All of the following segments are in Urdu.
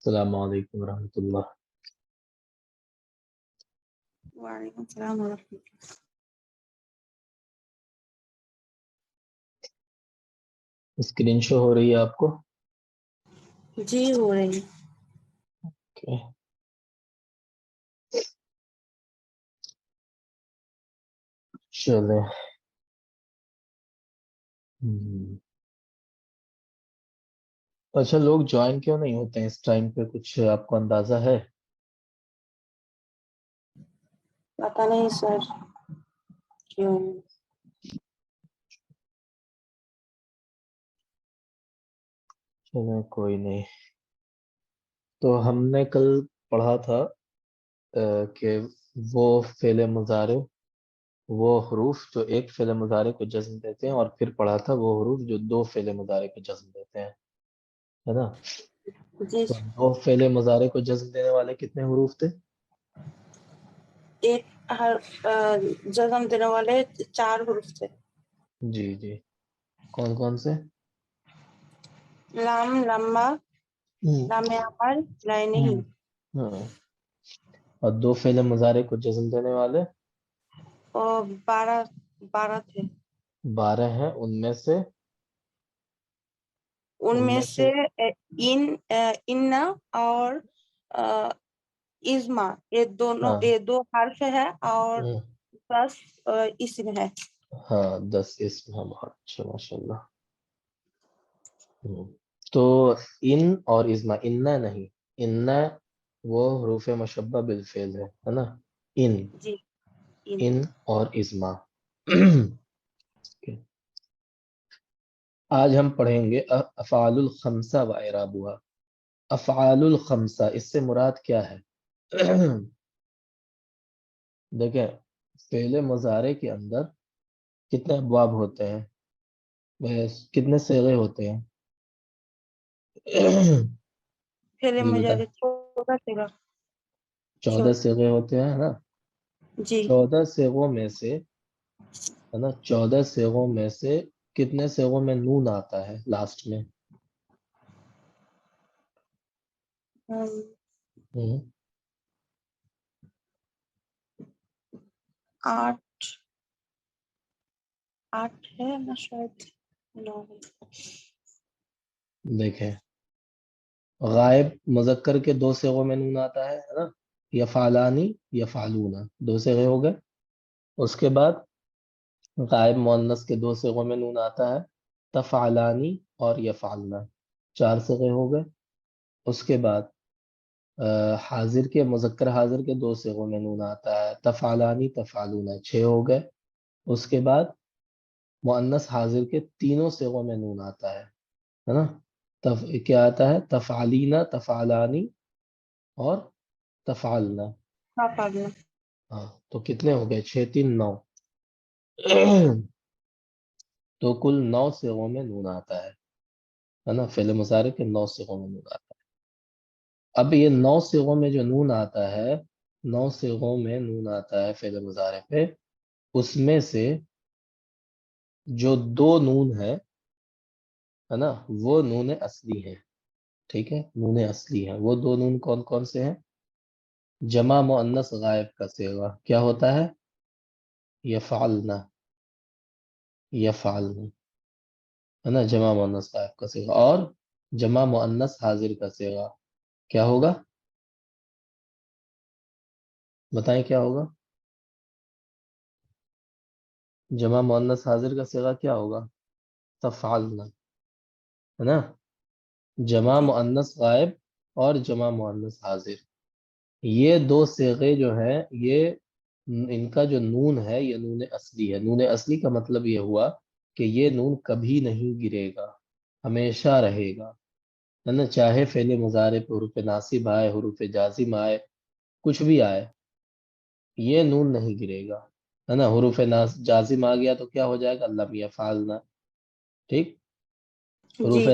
السلام علیکم ورحمۃ اللہ. وعلیکم السلام ورحمۃ اللہ. اسکرین شو ہو رہی ہے آپ کو؟ جی ہو رہی. Okay. چلے. اچھا، لوگ جوائن کیوں نہیں ہوتے ہیں اس ٹائم پہ؟ کچھ آپ کو اندازہ ہے؟ پتہ نہیں سر کیوں. چلے کوئی نہیں. تو ہم نے کل پڑھا تھا کہ وہ فعل مضارع، وہ حروف جو ایک فعل مضارع کو جزم دیتے ہیں، اور پھر پڑھا تھا وہ حروف جو دو فعل مضارع کو جزم دیتے ہیں، ہے نا؟ جی تو دو فعل مضارع کو جزم دینے والے کتنے حروف تھے؟ ایک جزم دینے والے 4 حروف تھے. جی جی. کون کون سے؟ لام، لمبا، لام عمر، لائنہی. ہاں. اور دو فعل مضارع کو جزم دینے والے اور 12 تھے. 12 ہیں. ان میں سے ان اور ازما، یہ دونوں، ہاں یہ 2 حرف ہے اور 10 اسم ہے. ہاں 10 اسم ہے. بہت اچھا، ماشاء اللہ. تو ان اور ازما، ان نہیں، ان وہ حروف مشبہ بالفعل ہے نا. ان جی ان اور ازما. آج ہم پڑھیں گے افعال الخمسہ و اعرابها. افعال الخمسہ، اس سے مراد کیا ہے؟ دیکھیں، فعل مضارع کے اندر کتنے ابواب ہوتے ہیں، کتنے صیغے ہوتے ہیں؟ پھر جی مجھے بتائیں. 14 تھا. 14 صیغے ہوتے ہیں نا. جی 14 صیغوں میں سے، ہے نا، 14 صیغوں میں سے کتنے صیغوں میں نون آتا ہے لاسٹ میں؟ 8 ہے نا شاید 9. دیکھیں، غائب مذکر کے 2 صیغوں میں نون آتا ہے نا. یفعلانی، یفعلون، 2 صیغے ہو گئے. اس کے بعد غائب مؤنث کے 2 صیغوں میں نون آتا ہے، تفعلانی اور یفعلنا، 4 صیغے ہو گئے. اس کے بعد حاضر کے، مذکر حاضر کے 2 صیغوں میں نون آتا ہے، تفعلانی، تفعلون، 6 ہو گئے. اس کے بعد مؤنث حاضر کے 3 صیغوں میں نون آتا ہے نا. کیا آتا ہے؟ تفعلینا، تفعلانی اور تفعلنا. ہاں، تو کتنے ہو گئے؟ 6 3 9. تو کل 9 صیغوں میں نون آتا ہے نا. فعل مضارع کے 9 صیغوں میں نون آتا ہے. اب یہ 9 صیغوں میں جو نون آتا ہے، 9 صیغوں میں نون آتا ہے فعل مضارع پہ، اس میں سے جو 2 نون ہے نا، وہ نون اصلی ہے. ٹھیک ہے، نون اصلی ہے. وہ 2 نون کون کون سے ہیں؟ جمع مؤنث غائب کا صیغہ کیا ہوتا ہے؟ یفعلنا، یفعلنا، ہے نا، جمع مؤنث غائب کا صیغہ. اور جمع مؤنث حاضر کا صیغہ کیا ہوگا؟ بتائیں کیا ہوگا؟ جمع مؤنث حاضر کا صیغہ کیا ہوگا؟ تفعلنا، ہے نا. جمع مؤنث غائب اور جمع مؤنث حاضر، یہ 2 صیغے جو ہیں، یہ ان کا جو نون ہے یہ نون اصلی ہے. نون اصلی کا مطلب یہ ہوا کہ یہ نون کبھی نہیں گرے گا، ہمیشہ رہے گا، ہے نا. چاہے فعل مضارع پہ حروف ناصب آئے، حروف جازم آئے، کچھ بھی آئے، یہ نون نہیں گرے گا، ہے نا. حروف جازم آ گیا تو کیا ہو جائے گا؟ لم یفعلنا. ٹھیک. جی حروف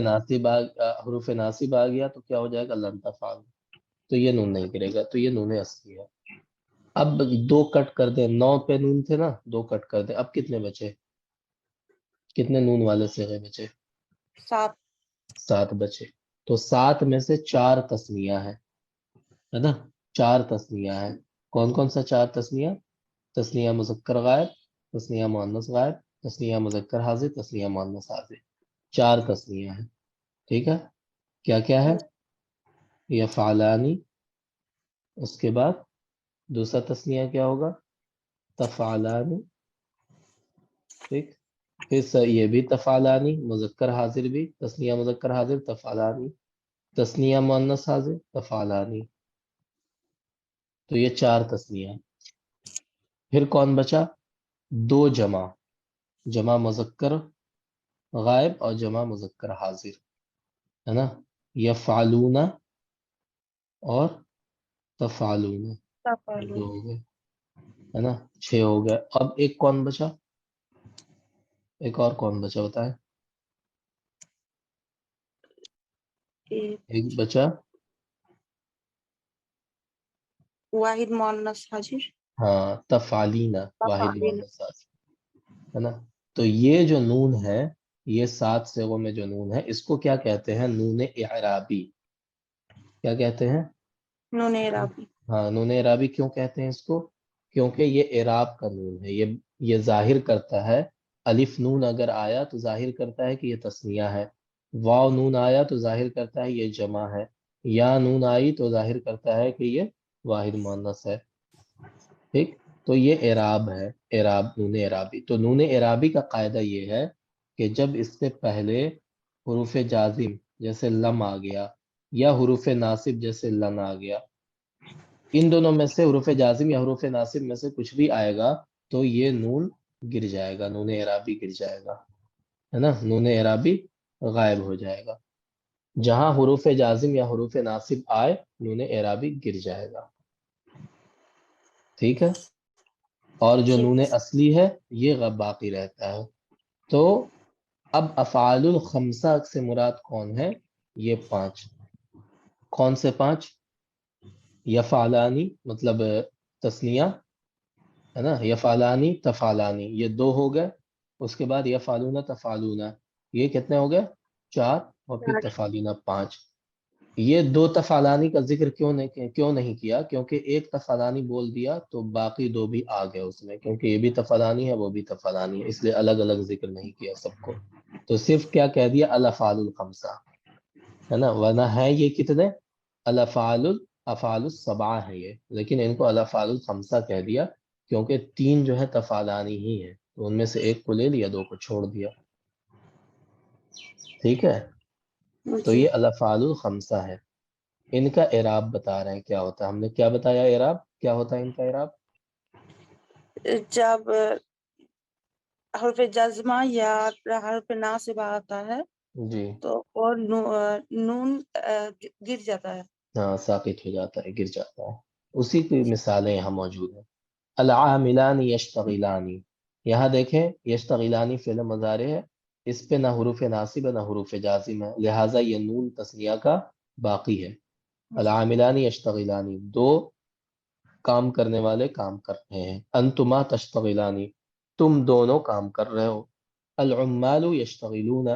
ناصب آ گیا تو کیا ہو جائے گا؟ لن تفعل. تو یہ نون نہیں گرے گا. تو یہ نون اصلی ہے. اب 2 کٹ کر دیں. 9 پہ نون تھے نا، 2 کٹ کر دیں. اب کتنے بچے؟ کتنے نون والے صیغے بچے؟ 7. 7 بچے. تو 7 میں سے 4 تسنیہ ہے نا، 4 تسنیہ ہے. کون کون سا 4 تسنیہ؟ تسنیہ مذکر غائب، تسنیہ مؤنث غائب، تسنیہ مذکر حاضر، تسنیہ مؤنث حاضر، 4 تسنیہ ہے. ٹھیک ہے، کیا کیا ہے؟ یفعلانی، اس کے بعد دوسرا تسنیہ کیا ہوگا؟ تفعلانی. ٹھیک، پھر یہ بھی تفعلانی مذکر حاضر بھی، تسنیہ مذکر حاضر تفعلانی، تسنیہ مؤنث حاضر تفعلانی. تو یہ 4 تسنیہ ہیں. پھر کون بچا؟ 2 جمع، جمع مذکر غائب اور جمع مذکر حاضر، ہے نا، یفعلون اور تفعلون. 2 ہو گئے، ہے نا، 6 ہو گئے. اب ایک کون بچا؟ ایک اور کون بچا بتائیں؟ ایک بچا، واحد مؤنث حاضر. ہاں، تفعلینا، واحد تفعلینا. مؤنث حاضر، ہے نا. تو یہ جو نون ہے، یہ 7 صیغوں میں جو نون ہے، اس کو کیا کہتے ہیں؟ نون اعرابی. کیا کہتے ہیں؟ نون اعرابی. ہاں، نون اعرابی. کیوں کہتے ہیں اس کو؟ کیونکہ یہ اعراب کا نون ہے. یہ ظاہر کرتا ہے، الف نون اگر آیا تو ظاہر کرتا ہے کہ یہ تسنیہ ہے، واو نون آیا تو ظاہر کرتا ہے یہ جمع ہے، یا نون آئی تو ظاہر کرتا ہے کہ یہ واحد مؤنث ہے. ٹھیک، تو یہ اعراب ہے، اعراب، نون اعرابی. تو نون اعرابی کا قاعدہ یہ ہے کہ جب اس سے پہلے حروف جازم جیسے لم آ گیا یا حروف ناصب جیسے لن آ گیا، ان دونوں میں سے حروف جازم یا حروف ناصب میں سے کچھ بھی آئے گا تو یہ نون گر جائے گا، نون اعرابی گر جائے گا، ہے نا، نون اعرابی غائب ہو جائے گا. جہاں حروف جازم یا حروف ناصب آئے نون اعرابی گر جائے گا. ٹھیک ہے، اور جو نون اصلی ہے یہ باقی رہتا ہے. تو اب افعال الخمسہ سے مراد کون ہے؟ یہ 5. کون سے 5؟ یفعلانی مطلب تسنیہ، ہے نا، یفعلانی تفعلانی، یہ 2 ہو گئے. اس کے بعد یفعلون تفعلون، یہ کتنے ہو گئے؟ 4. اور پھر تفعلون 5. یہ 2 تفعلانی کا ذکر کیوں نہیں کیا؟ کیونکہ ایک تفعلانی بول دیا تو باقی 2 بھی آ گئے اس میں، کیونکہ یہ بھی تفعلانی ہے وہ بھی تفعلانی ہے، اس لیے الگ الگ ذکر نہیں کیا سب کو. تو صرف کیا کہہ دیا؟ الافعال الخمسہ، ہے نا. ورنہ ہے یہ کتنے؟ افعال السبعہ ہے یہ، لیکن ان کو الافعال الخمسہ کہہ دیا کیونکہ 3 جو ہے تفعلانی ہی ہیں، تو ان میں سے ایک کو لے لیا، 2 کو چھوڑ دیا. ٹھیک ہے، تو یہ الافعال الخمسہ ہے. ان کا اعراب بتا رہے ہیں کیا ہوتا ہے. ہم نے کیا بتایا اعراب کیا ہوتا ہے ان کا اعراب؟ جب حرف جزمہ یا حرف ناصب آتا ہے جی، تو اور نون گر جاتا ہے. ہاں، ساقط ہو جاتا ہے، گر جاتا ہے. اسی کی مثالیں یہاں موجود ہیں. العاملان یشتغلانی، یہاں دیکھیں یشتغلانی فعل مضارع ہے، اس پہ نہ حروف ناصب ہے نہ حروف جازم ہے، لہٰذا یہ نون تسنیہ کا باقی ہے. العاملان یشتغلانی، 2 کام کرنے والے کام کر رہے ہیں. انتما تشتغلانی، تم دونوں کام کر رہے ہو. العمال یشتغلون،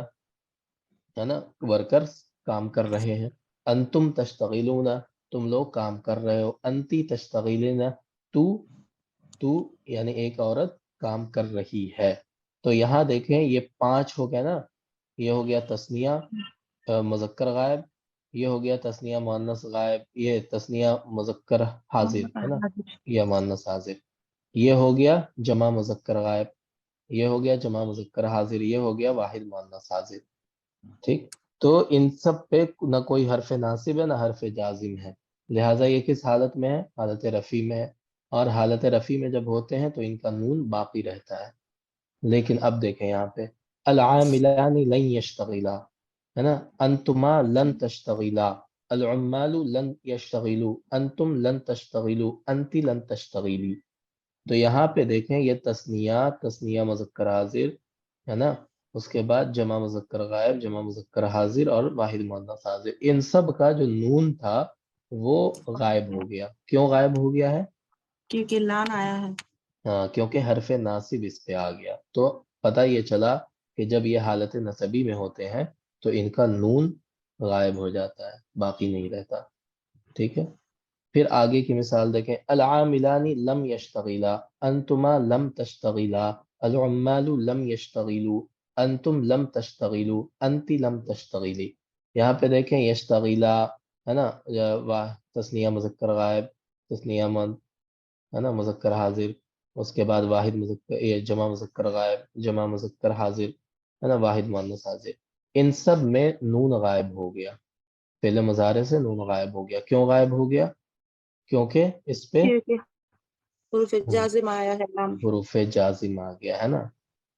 ہے نا، ورکرز کام کر رہے ہیں. انتم تشتغلون، تم لوگ کام کر رہے ہو. انتی تشتغلین، تو یعنی ایک عورت کام کر رہی ہے. تو یہاں دیکھیں یہ 5 ہو گیا نا، یہ ہو گیا تسنیہ مذکر غائب، یہ ہو گیا تسنیہ مؤنث غائب، یہ تسنیہ مذکر حاضر، ہے نا، یا مؤنث حاضر. یہ ہو گیا جمع مذکر غائب، یہ ہو گیا جمع مذکر حاضر، یہ ہو گیا واحد مؤنث حاضر. ٹھیک، تو ان سب پہ نہ کوئی حرف ناصب ہے نہ حرف جازم ہے، لہٰذا یہ کس حالت میں ہے؟ حالت رفع میں ہے. اور حالت رفع میں جب ہوتے ہیں تو ان کا نون باقی رہتا ہے. لیکن اب دیکھیں یہاں پہ العاملان لن یشتغلا، ہے نا، انتما لن تشتغلا، العمال لن یشتغلوا، انتم لن تشتغلوا، انتی لن تشتغلی. تو یہاں پہ دیکھیں یہ تسنیہ مذکر حاضر، ہے نا، اس کے بعد جمع مذکر غائب، جمع مذکر حاضر اور واحد مؤنث حاضر، ان سب کا جو نون تھا وہ غائب ہو گیا. کیوں غائب ہو گیا ہے؟ کیونکہ لان آیا ہے. ہاں، کیونکہ حرف ناصب اس پہ آ گیا. تو پتہ یہ چلا کہ جب یہ حالت نصبی میں ہوتے ہیں تو ان کا نون غائب ہو جاتا ہے، باقی نہیں رہتا. ٹھیک ہے. پھر آگے کی مثال دیکھیں، العاملان لم یشتغلا، انتما لم تشتغلا، العمال لم یشتغلوا، انتم لم تشتغلوا، انت لم تشتغلی. یہاں پہ دیکھیں یشتغلا ہے نا، تثنیہ مذکر غائب، تثنیہ ہے نا مذکر حاضر، اس کے بعد واحد مذکر، یہ جمع مذکر غائب، جمع مذکر حاضر ہے نا، واحد مؤنث حاضر. ان سب میں نون غائب ہو گیا، فعل مضارع سے نون غائب ہو گیا. کیوں غائب ہو گیا؟ کیونکہ اس پہ کیونکہ حروف جازم آیا ہے نام. حروف جازم آ گیا ہے نا.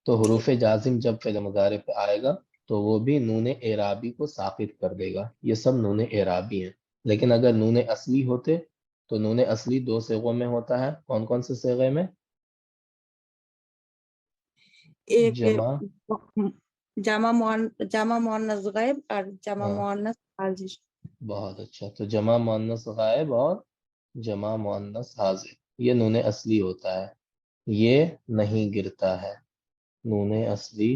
تو حروف جازم جب فعل مضارع پہ آئے گا تو وہ بھی نون اعرابی کو ساقط کر دے گا. یہ سب نون اعرابی ہیں. لیکن اگر نون اصلی ہوتے تو نون اصلی دو صیغوں میں ہوتا ہے. کون کون سے صیغے میں؟ ایک جمع، جمع مؤنث غائب اور جمع ہاں مؤنث حاضر. بہت اچھا. تو جمع مؤنث غائب اور جمع مؤنث حاضر یہ نون اصلی ہوتا ہے، یہ نہیں گرتا ہے. نون اصلی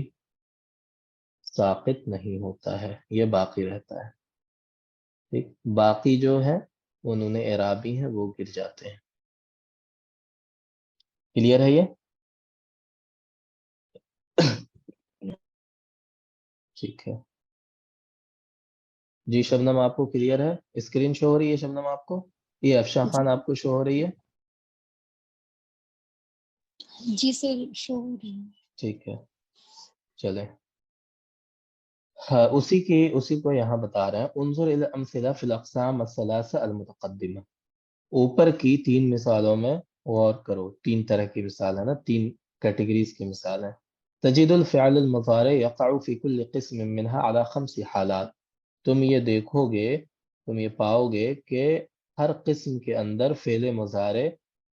ساقط نہیں ہوتا ہے، یہ باقی رہتا ہے. ٹھیک، باقی جو ہے وہ نون اعرابی ہیں، وہ گر جاتے ہیں. کلیئر ہے یہ؟ ٹھیک ہے جی. شبنم آپ کو کلیئر ہے؟ اسکرین شو ہو رہی ہے شبنم آپ کو؟ یہ افشاں خان آپ کو شو ہو رہی ہے؟ جی سر شو ہو رہی ہے. ٹھیک ہے چلیں. ہاں اسی کو یہاں بتا رہے ہیں. انظر الی الامثلہ فی الاقسام الثلاثہ المتقدمہ. اوپر کی 3 مثالوں میں غور کرو. 3 طرح کی مثال ہے نا، 3 کیٹیگریز کی مثال ہے. تجد الفعل المضارع یقع فی کل قسم منها على 5 حالات. تم یہ دیکھو گے، تم یہ پاؤ گے کہ ہر قسم کے اندر فعل مضارع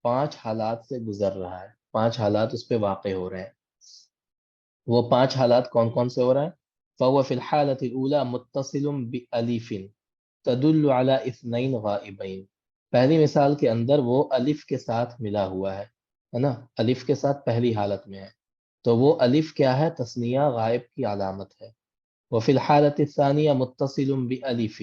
5 حالات سے گزر رہا ہے. 5 حالات اس پہ واقع ہو رہے ہیں. وہ 5 حالات کون کون سے ہو رہے ہیں؟ فهو في الحالة الأولى متصل بألف تدل على اثنين غائبين. پہلی مثال کے اندر وہ الف کے ساتھ ملا ہوا ہے نا، الف کے ساتھ پہلی حالت میں ہے. تو وہ الف کیا ہے؟ تثنیہ غائب کی علامت ہے. وفي الحالة الثانية متصل بألف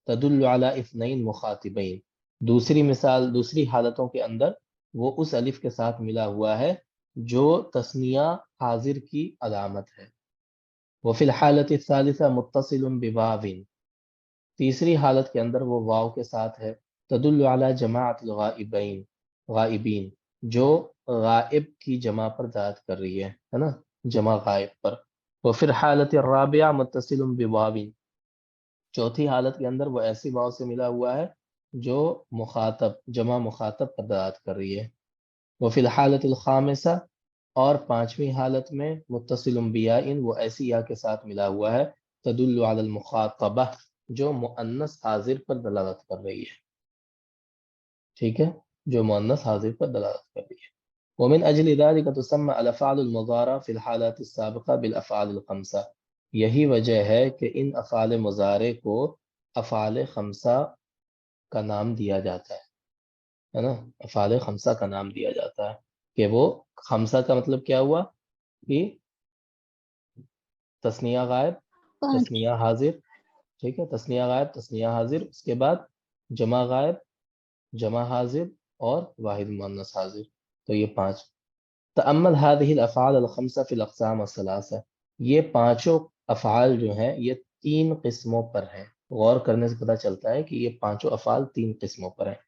تدل على اثنين مخاطبين. دوسری مثال، دوسری حالتوں کے اندر وہ اس الف کے ساتھ ملا ہوا ہے جو تثنیہ حاضر کی علامت ہے. وفي الحالة الثالثة متصل بواو. تیسری حالت کے اندر وہ واو کے ساتھ ہے. تدل على جماعت الغائبین، غائبین جو غائب کی جمع پر دلالت کر رہی ہے نا، جمع غائب پر. وفي الحالة الرابعة متصل بواو. چوتھی حالت کے اندر وہ ایسی واو سے ملا ہوا ہے جو مخاطب، جمع مخاطب پر دلالت کر رہی ہے. وفي الحالة الخامسة، اور 5ویں حالت میں متصل بیاء، وہ ایسی یا کے ساتھ ملا ہوا ہے تدل علی المخاطبہ جو مؤنث حاضر پر دلالت کر رہی ہے. ٹھیک ہے، جو مؤنث حاضر پر دلالت کر رہی ہے. ومن اجل ذلك تسمى الافعال المضارع في الحالات السابقة بالافعال الخمسة. یہی وجہ ہے کہ ان افعال مضارع کو افعال خمسہ کا نام دیا جاتا ہے نا، افعال خمسہ کا نام دیا جاتا ہے. کہ وہ خمسہ کا مطلب کیا ہوا کہ تثنیہ غائب، 5. تثنیہ حاضر. ٹھیک ہے، تثنیہ غائب، تثنیہ حاضر، اس کے بعد جمع غائب، جمع حاضر اور واحد مؤنث حاضر. تو یہ 5. تأمل هذه الافعال الخمسہ فی الاقسام الثلاثہ. یہ پانچوں افعال جو ہیں یہ 3 قسموں پر ہیں. غور کرنے سے پتہ چلتا ہے کہ یہ پانچوں افعال 3 قسموں پر ہیں.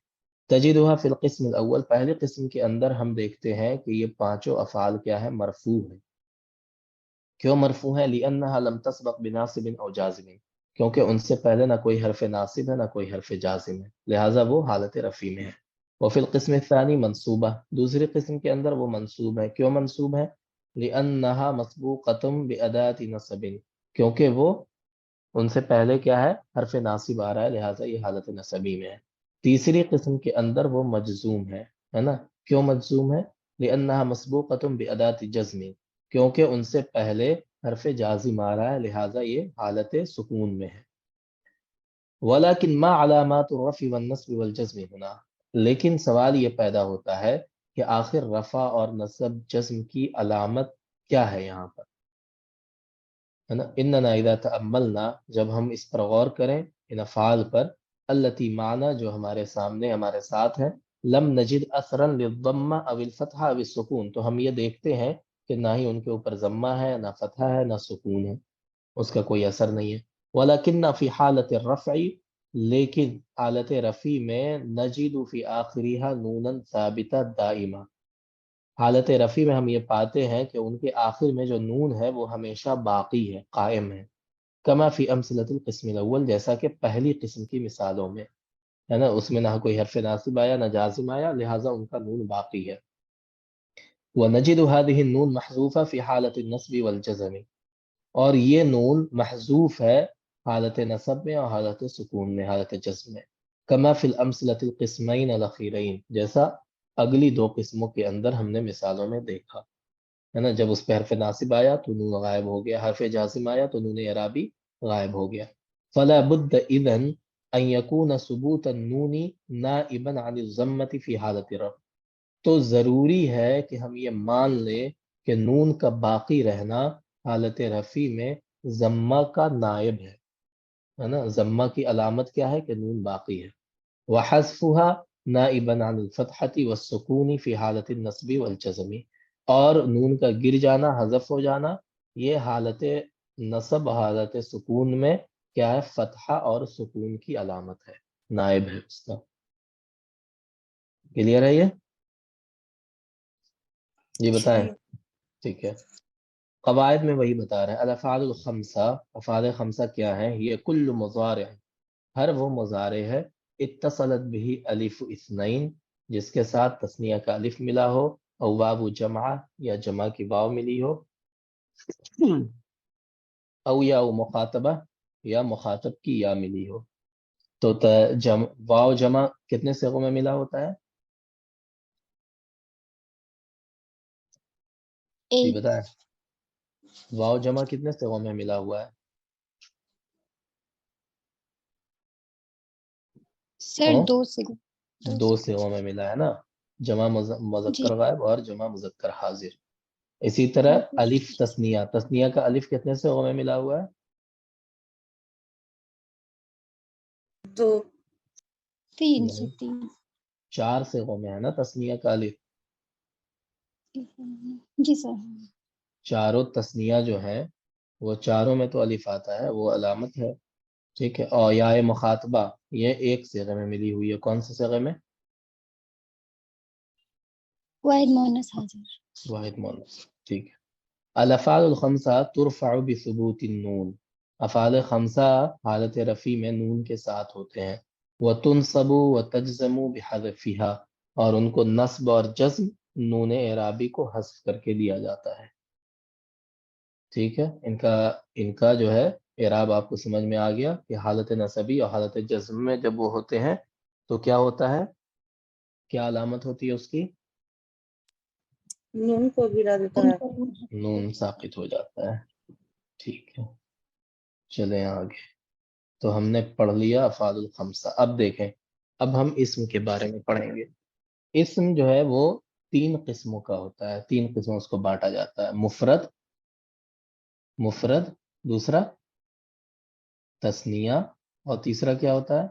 تجدها فی القسم الاول. پہلے قسم کے اندر ہم دیکھتے ہیں کہ یہ پانچوں افعال کیا ہے؟ مرفوع ہیں. کیوں مرفوع ہیں؟ لأنها لم تسبق بناصب او جازم. کیونکہ ان سے پہلے نہ کوئی حرف ناصب ہے نہ کوئی حرف جازم ہے، لہٰذا وہ حالت رفع میں ہے. وفی القسم الثانی منصوبہ. دوسری قسم کے اندر وہ منصوب ہے. کیوں منصوب ہے؟ لأنها مسبوقة بأداة نصب. کیونکہ وہ ان سے پہلے کیا ہے؟ حرف ناصب آ رہا ہے، لہٰذا یہ حالت نصبی میں ہے. تیسری قسم کے اندر وہ مجزوم ہے نا. کیوں مجزوم ہے؟ لأنها مسبوقة بأداة جزم. کیونکہ ان سے پہلے حرف جازم آ رہا ہے، لہٰذا یہ حالت سکون میں ہے. ولیکن ما علامات الرفع والنصب والجزم ہنا. لیکن سوال یہ پیدا ہوتا ہے کہ آخر رفع اور نصب جزم کی علامت کیا ہے یہاں پر؟ ہے نا. اننا اذا تأملنا، جب ہم اس پر غور کریں ان افعال پر، التی معنی جو ہمارے سامنے ہمارے ساتھ ہے، لم نجد اثرا للضمہ او الفتحہ او السکون، تو ہم یہ دیکھتے ہیں کہ نہ ہی ان کے اوپر ضمہ ہے، نہ فتحہ ہے، نہ سکون ہے، اس کا کوئی اثر نہیں ہے. ولیکن فی حالت الرفع، لیکن حالت رفع میں نجد فی آخریہ نونا ثابتہ دائمہ، حالت رفع میں ہم یہ پاتے ہیں کہ ان کے آخر میں جو نون ہے وہ ہمیشہ باقی ہے، قائم ہے. کما فی امثلۃ القسم الاول، جیسا کہ پہلی قسم کی مثالوں میں ہے نا، اس میں نہ کوئی حرف ناصب آیا نہ جازم آیا، لہٰذا ان کا نون باقی ہے. وَنَجِدُ هذه النون محذوفہ فی حالت النصب والجزم، اور یہ نون محذوف ہے حالت نصب میں اور حالت سکون میں، حالت جزم میں. کما فی الامثلۃ القسمین الاخیرین، جیسا اگلی دو قسموں کے اندر ہم نے مثالوں میں دیکھا ہے نا. جب اس پہ حرف ناصب آیا تو نون غائب ہو گیا، حرف جازم آیا تو نون اعرابی غائب ہو گیا. فلا بد اذن ان یکون ثبوت النون نائبا عن الضمۃ فی حالت رفع، تو ضروری ہے کہ ہم یہ مان لیں کہ نون کا باقی رہنا حالت رفع میں ضمہ کا نائب ہے نا. ضمہ کی علامت کیا ہے کہ نون باقی ہے. وحذفها نائبا عن الفتحة والسکون فی حالت النصب والجزم، اور نون کا گر جانا، حذف ہو جانا، یہ حالت نصب حالت سکون میں کیا ہے؟ فتحہ اور سکون کی علامت ہے، نائب ہے اس کا. کلیئر ہے یہ بتائیں. جی ٹھیک ہے. قواعد میں وہی بتا رہے ہیں. الافعال الخمسہ، افعال خمسہ کیا ہیں؟ یہ کل مضارع، ہر وہ مضارع ہے اتصلت به الف اثنین، جس کے ساتھ تثنیہ کا الف ملا ہو، او واو جمع، یا جمع کی واو ملی ہو، او یا مخاطبہ، یا مخاطب کی یا ملی ہو. تو واو جمع کتنے صیغوں میں ملا ہوتا ہے؟ یہ ایک بتائیں، واو جمع کتنے صیغوں میں ملا ہوا ہے؟ سر ہاں؟ دو سے دو صیغوں میں ملا ہے نا، جمع جی مذکر غائب اور جمع مذکر حاضر. اسی طرح الف تثنیہ، تثنیہ کا الف کتنے صیغوں میں ملا ہوا ہے؟ دو تین سے نہیں، تین 4 صیغوں میں ہے نا تثنیہ کا الف. جی سر. چاروں تثنیہ جو ہے وہ چاروں میں تو الف آتا ہے، وہ علامت ہے. ٹھیک ہے. اور یا مخاطبہ یہ ایک صیغے میں ملی ہوئی ہے، کون سے صیغے میں؟ واحد مؤنث حاضر. واحد مؤنث. ٹھیک ہے. الافعال الخمسہ ترفع بثبوت النون، افعال خمسہ حالت رفع میں نون کے ساتھ ہوتے ہیں. وتنصب وتجزم بحذفها، اور ان کو نصب اور جزم نون اعرابی کو حذف کر کے دیا جاتا ہے. ٹھیک ہے. ان کا جو ہے اعراب آپ کو سمجھ میں آ گیا کہ حالت نصبی اور حالت جزم میں جب وہ ہوتے ہیں تو کیا ہوتا ہے، کیا علامت ہوتی ہے اس کی؟ نون کو گرا دیتا ہے. نون ساقط ہو جاتا ہے. ٹھیک ہے. چلیں آگے. تو ہم نے پڑھ لیا افعال الخمسہ. اب دیکھیں، اب ہم اسم کے بارے میں پڑھیں گے. اسم جو ہے وہ 3 قسموں کا ہوتا ہے، 3 قسموں اس کو بانٹا جاتا ہے. مفرد، دوسرا تثنیہ، اور تیسرا کیا ہوتا ہے؟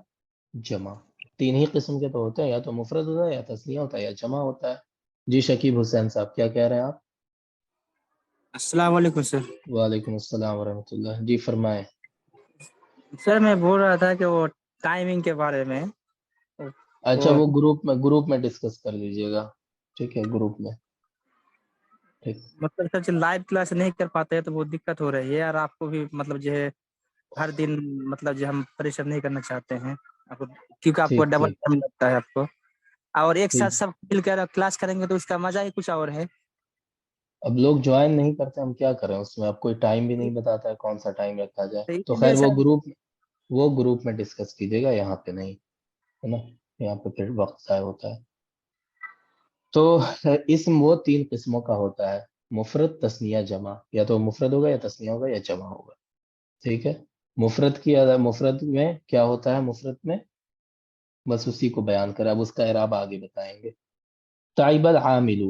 جمع. 3 ہی قسم کے تو ہوتے ہیں، یا تو مفرد ہوتا ہے، یا تثنیہ ہوتا ہے، یا جمع ہوتا ہے. جی شکیب حسین صاحب کیا کہہ رہے ہیں آپ؟ السلام علیکم سر. وعلیکم السلام ورحمۃ اللہ. جی فرمائیں. سر میں بول رہا تھا کہ وہ ٹائمنگ کے بارے میں اچھا، وہ گروپ میں ڈسکس کر لیجئے گا. ٹھیک ہے، گروپ میں. ٹھیک. مطلب سر لائیو کلاس نہیں کر پاتے ہیں تو وہ دقت ہو رہی ہے، اور آپ کو بھی مطلب جو ہے ہر دن مطلب جو ہم پریشر نہیں کرنا چاہتے ہیں کیونکہ آپ کو ٹھیک ڈبل ٹھیک ٹائم لگتا ہے آپ کو، اور ایک ٹھیک. ساتھ سب مل کر کلاس کریں گے تو اس کا مزہ ہی کچھ اور ہے. اب لوگ جوائن نہیں کرتے، ہم کیا کریں اس میں؟ اب کوئی ٹائم بھی نہیں بتاتا ہے کون سا ٹائم رکھا جائے. تو تو اسی لیے خیر سر وہ گروپ میں ڈسکس کیجیے گا، یہاں پہ نہیں، ہے نا، یہاں پہ پھر وقت ضائع ہوتا ہے. تو اسم وہ 3 قسموں کا ہوتا ہے، مفرد، تثنیہ، جمع. یا تو مفرد ہوگا، یا تثنیہ ہوگا، یا جمع ہوگا. ٹھیک ہے. مفرد میں کیا ہوتا ہے؟ مفرد میں بس اسی کو بیان کریں، اب اس کا اعراب آگے بتائیں گے. تعب العامل،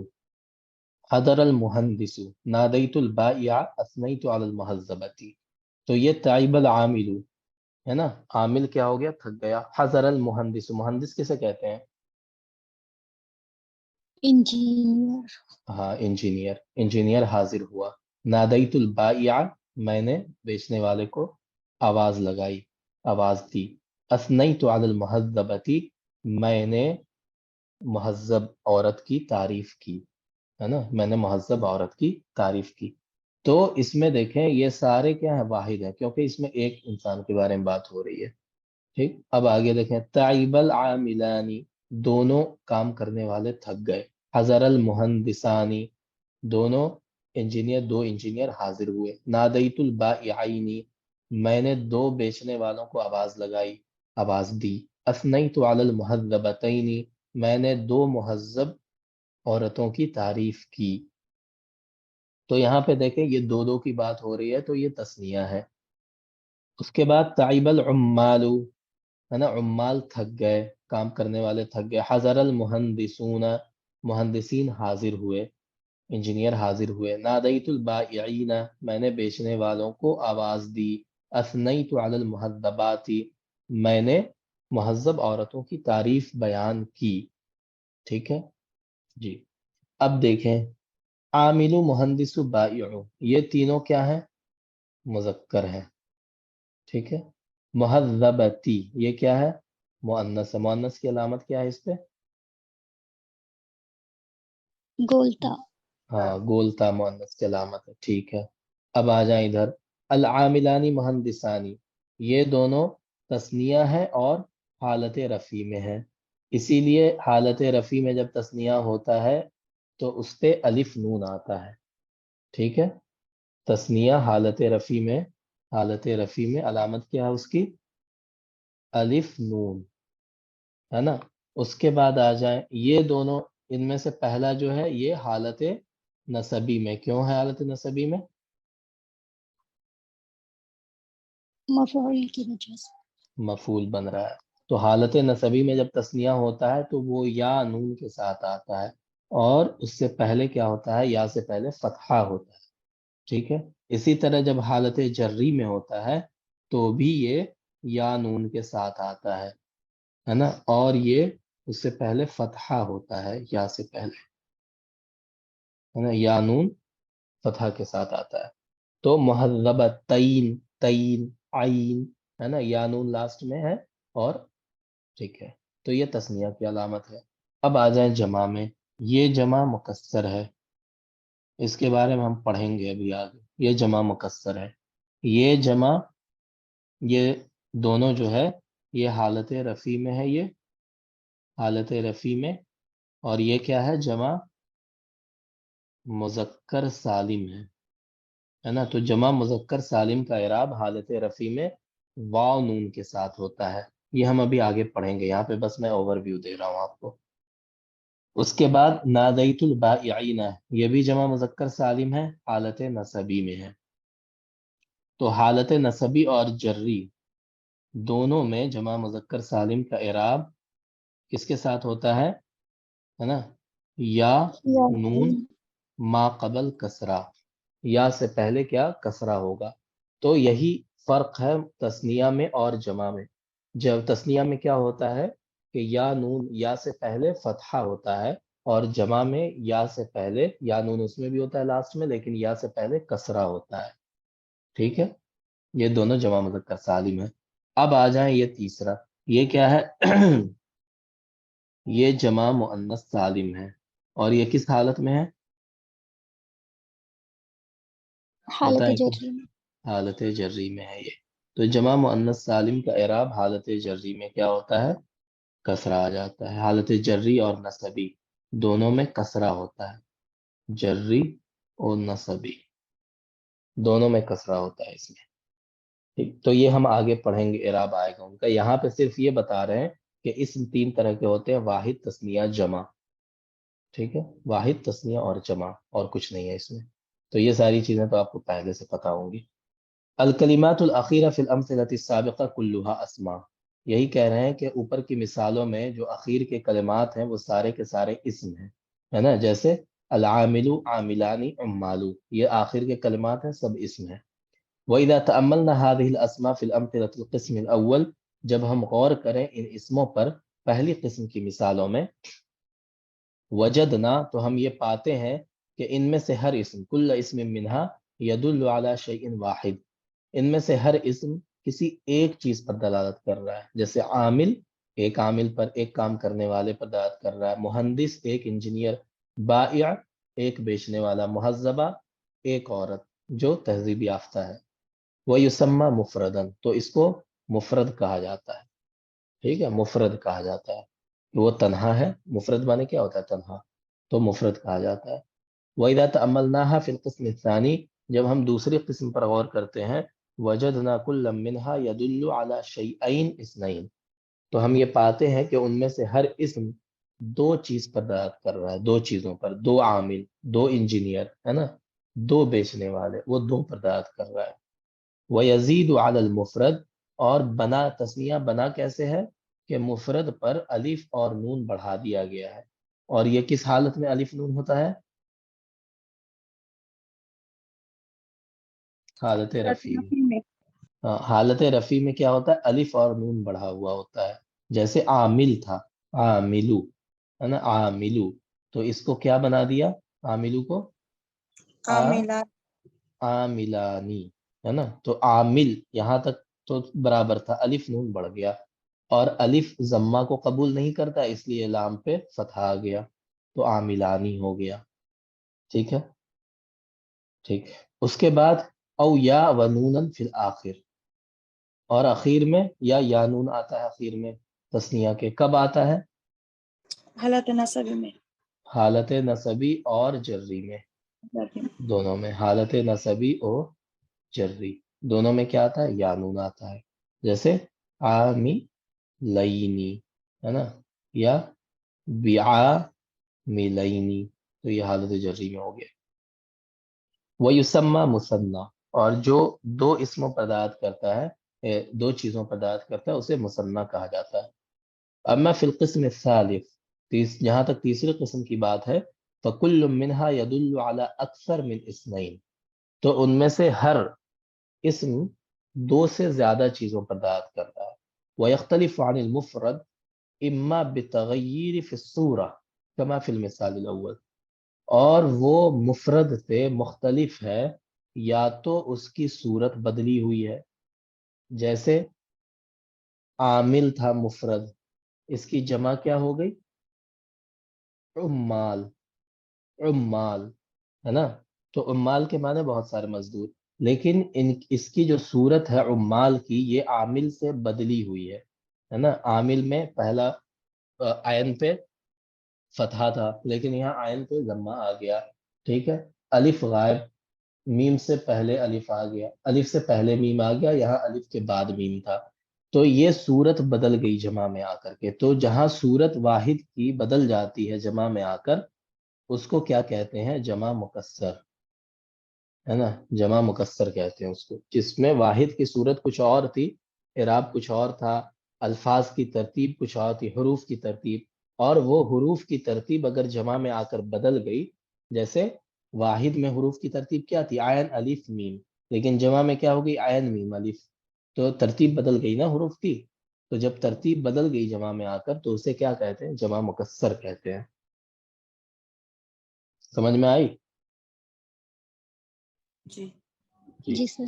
حضر المہندس، نادیت البائع، اثنیت علی المہذبۃ. تو یہ تعیب العامل ہے نا، عامل کیا ہو گیا؟ تھک گیا. حضر المہندس، مہندس کسے کہتے ہیں؟ انجینئر. ہاں انجینئر، انجینئر حاضر ہوا. نادیت البائع، میں نے بیچنے والے کو آواز لگائی، آواز دی. اثنیت علی المہذبتی، میں نے مہذب عورت کی تعریف کی، ہے نا، میں نے مہذب عورت کی تعریف کی. تو اس میں دیکھیں یہ سارے کیا ہیں؟ واحد ہیں، کیونکہ اس میں ایک انسان کے بارے میں بات ہو رہی ہے. ٹھیک، اب آگے دیکھیں. تعیب العاملانی، دونوں کام کرنے والے تھک گئے. حضر المہندسانی، دونوں انجینئر، دو انجینئر حاضر ہوئے. نادیت البائعین، میں نے دو بیچنے والوں کو آواز لگائی، آواز دی. اثنیت علی المہذبتین، میں نے دو مہذب عورتوں کی تعریف کی. تو یہاں پہ دیکھیں یہ دو دو کی بات ہو رہی ہے، تو یہ تثنیہ ہے. اس کے بعد تعیب العمال، ہے نا، عمال تھک گئے، کام کرنے والے تھک گئے. حضر المہندسون، مہندسین حاضر ہوئے، انجینئر حاضر ہوئے. نادیت البائعین، میں نے بیچنے والوں کو آواز دی. اثنیت علی المہذبات، میں نے مہذب عورتوں کی تعریف بیان کی. ٹھیک ہے جی. اب دیکھیں عامل، مہندس، بائع، یہ تینوں کیا ہیں؟ مذکر ہیں. ٹھیک ہے. مہذبتی یہ کیا ہے؟ مؤنث ہے. مؤنث کی علامت کیا ہے اس پہ؟ گولتا. ہاں گولتا مؤنث کی علامت ہے. ٹھیک ہے. اب آ جائیں ادھر. العاملانی مہندسانی، یہ دونوں تثنیہ ہے اور حالت رفع میں ہے. اسی لیے حالت رفع میں جب تثنیہ ہوتا ہے تو اس پہ الف نون آتا ہے. ٹھیک ہے. تثنیہ حالت رفع میں، حالت رفع میں علامت کیا ہے اس کی؟ الف نون، ہے نا. اس کے بعد آ جائیں یہ دونوں، ان میں سے پہلا جو ہے یہ حالت نسبی میں. کیوں ہے حالت نسبی میں؟ مفعول کی وجہ سے. مفعول بن رہا ہے. تو حالت نسبی میں جب تثنیہ ہوتا ہے تو وہ یا نون کے ساتھ آتا ہے، اور اس سے پہلے کیا ہوتا ہے؟ یا سے پہلے فتحہ ہوتا ہے. ٹھیک ہے. اسی طرح جب حالت جری میں ہوتا ہے تو بھی یہ یا نون کے ساتھ آتا ہے نا، اور یہ اس سے پہلے فتحہ ہوتا ہے، یا سے پہلے، ہے نا، یا نون فتحہ کے ساتھ آتا ہے. تو مہذبتین، تین، عین، ہے نا، یا نون لاسٹ میں ہے. اور ٹھیک ہے، تو یہ تثنیہ کی علامت ہے. اب آ جائیں جمع میں. یہ جمع مکسر ہے، اس کے بارے میں ہم پڑھیں گے ابھی آگے. یہ جمع مکسر ہے. یہ جمع، یہ دونوں جو ہے یہ حالت رفع میں ہے، یہ حالت رفع میں. اور یہ کیا ہے؟ جمع مذکر سالم ہے نا. تو جمع مذکر سالم کا اعراب حالت رفع میں واو نون کے ساتھ ہوتا ہے. یہ ہم ابھی آگے پڑھیں گے، یہاں پہ بس میں اوور ویو دے رہا ہوں آپ کو. اس کے بعد نادیت البائعین، یہ بھی جمع مذکر سالم ہے، حالت نسبی میں ہے. تو حالت نسبی اور جری دونوں میں جمع مذکر سالم کا اعراب کس کے ساتھ ہوتا ہے نا؟ یا نون ما قبل کسرہ، یا سے پہلے کیا؟ کسرہ ہوگا. تو یہی فرق ہے تثنیہ میں اور جمع میں. جب تثنیہ میں کیا ہوتا ہے کہ یا نون یا سے پہلے فتحہ ہوتا ہے، اور جمع میں یا سے پہلے، یا نون اس میں بھی ہوتا ہے لاسٹ میں، لیکن یا سے پہلے کسرہ ہوتا ہے. ٹھیک ہے. یہ دونوں جمع مذکر سالم ہے. اب آ جائیں یہ تیسرا. یہ کیا ہے؟ یہ جمع مؤنث سالم ہے، اور یہ کس حالت میں ہے؟ حالت بتائیں. جری میں. حالت جری میں ہے یہ. تو جمع مؤنث سالم کا اعراب حالت جری میں کیا ہوتا ہے؟ کسرہ آ جاتا ہے. حالت جری اور نسبی دونوں میں کسرہ ہوتا ہے. جری اور نسبی دونوں میں کسرہ ہوتا ہے اس میں. ٹھیک. تو یہ ہم آگے پڑھیں گے، اعراب آئے گا ان کا. یہاں پہ صرف یہ بتا رہے ہیں کہ اس تین طرح کے ہوتے ہیں: واحد، تثنیہ، جمع. ٹھیک ہے. واحد، تثنیہ اور جمع، اور کچھ نہیں ہے اس میں. تو یہ ساری چیزیں تو آپ کو پہلے سے پتہ ہوں گی. الکلمات الاخیرہ فی الامثلہ السابقہ کلھا اسماء، یہی کہہ رہے ہیں کہ اوپر کی مثالوں میں جو اخیر کے کلمات ہیں وہ سارے کے سارے اسم ہیں، ہے نا. جیسے العامل، عاملانی، عمالو، یہ آخر کے کلمات ہیں، سب اسم ہیں. وَإِذَا تَأَمَّلْنَا هَذِهِ الْأَسْمَاءَ فِي الْأَمْثِلَةِ الْقِسْمِ الْأَوَّلِ، جب ہم غور کریں ان اسموں پر پہلی قسم کی مثالوں میں، وجدنا تو ہم یہ پاتے ہیں کہ ان میں سے ہر اسم کل اسم منہا یدل علی شیء واحد، ان میں سے ہر اسم کسی ایک چیز پر دلالت کر رہا ہے. جیسے عامل ایک عامل پر، ایک کام کرنے والے پر دلالت کر رہا ہے. مہندس ایک انجینئر، بائع ایک بیچنے والا، مہذبہ ایک عورت جو تہذیب یافتہ ہے. وَيُسَمَّى مفردن، تو اس کو مفرد کہا جاتا ہے. ٹھیک ہے، مفرد کہا جاتا ہے کہ وہ تنہا ہے. مفرد معنی کیا ہوتا ہے؟ تنہا، تو مفرد کہا جاتا ہے. وَإِذَا تَأَمَّلْنَاهَا فِي الْقِسْمِ الثَّانِي، جب ہم دوسری قسم پر غور کرتے ہیں، وَجَدْنَا كُلًّا مِنْهَا يَدُلُّ عَلَى شَيْئَيْنِ اثْنَيْنِ، تو ہم یہ پاتے ہیں کہ ان میں سے ہر اسم دو چیز پر دلالت کر رہا ہے، دو چیزوں پر، دو عامل، دو انجینئر ہے نا، دو بیچنے والے، وہ دو پر دلالت کر رہا ہے. وَيَزِيدُ عَلَى الْمُفْرَدِ، اور بنا تسنیہ بنا کیسے ہے کہ مفرد پر الف اور نون بڑھا دیا گیا ہے. اور یہ کس حالت میں الف نون ہوتا ہے؟ حالت رفع میں. حالت رفع میں کیا ہوتا ہے؟ الف اور نون بڑھا ہوا ہوتا ہے. جیسے عامل تھا، عاملو ہے نا، عاملو، تو اس کو کیا بنا دیا؟ عاملو کو عاملات، عاملانی ہے نا. تو عامل یہاں تک تو برابر تھا، الف نون بڑھ گیا، اور الف ضمہ کو قبول نہیں کرتا، اس لیے لام پہ فتح آ گیا، تو عاملانی ہو گیا. ٹھیک ہے، ٹھیک. اس کے بعد او یا و نونن فی الآخر، اور اخیر میں یا نون آتا ہے اخیر میں تسنیہ کے. کب آتا ہے؟ حالت نصب میں، حالت نصبی اور جری میں، دونوں میں. حالت نصبی اور جری دونوں میں کیا آتا ہے؟ یا نون آتا ہے. جیسے عامی لینی ہے نا، یا بیعا ملینی، تو یہ حالت جری میں ہو گیا. وَيُسَمَّى مُثَنَّى، اور جو دو اسموں پر دلالت کرتا ہے، دو چیزوں پر دلالت کرتا ہے، اسے مثنیٰ کہا جاتا ہے. اما فی القسم الثالث، جہاں تک تیسری قسم کی بات ہے، فَكُلُّ مِنْهَا يَدُلُّ عَلَى أَكْثَرَ مِنْ اثْنَيْن، تو ان میں سے ہر اسم دو سے زیادہ چیزوں پر دلالت کرتا ہے. وَيَخْتَلِفُ عَنِ الْمُفْرَدِ اما بِالتَّغَيِّرِ فِي الصُّورَةِ كَمَا فِي الْمِثَالِ الْأَوَّلِ، اور وہ مفرد سے مختلف ہے یا تو اس کی صورت بدلی ہوئی ہے. جیسے عامل تھا مفرد، اس کی جمع کیا ہو گئی؟ عمال، عمال ہے نا. تو عمال کے معنی بہت سارے مزدور، لیکن اس کی جو صورت ہے عمال کی، یہ عامل سے بدلی ہوئی ہے نا. عامل میں پہلا عین پہ فتحہ تھا، لیکن یہاں عین پہ ضمہ آ گیا. ٹھیک ہے، الف غائب، میم سے پہلے الف آ گیا، الف سے پہلے میم آ گیا، یہاں الف کے بعد میم تھا، تو یہ صورت بدل گئی جمع میں آ کر کے. تو جہاں صورت واحد کی بدل جاتی ہے جمع میں آ کر، اس کو کیا کہتے ہیں؟ جمع مکسر ہے نا. جمع مکسر کہتے ہیں اس کو، جس میں واحد کی صورت کچھ اور تھی، اعراب کچھ اور تھا، الفاظ کی ترتیب کچھ اور تھی، حروف کی ترتیب، اور وہ حروف کی ترتیب اگر جمع میں آ کر بدل گئی، جیسے واحد میں حروف کی ترتیب کیا تھی؟ عین الف میم، لیکن جمع میں کیا ہو گئی؟ عین میم الف، تو ترتیب بدل گئی نا حروف کی. تو جب ترتیب بدل گئی جمع میں آ کر، تو اسے کیا کہتے ہیں؟ جمع مکسر کہتے ہیں. سمجھ میں آئی؟ جی جی سر.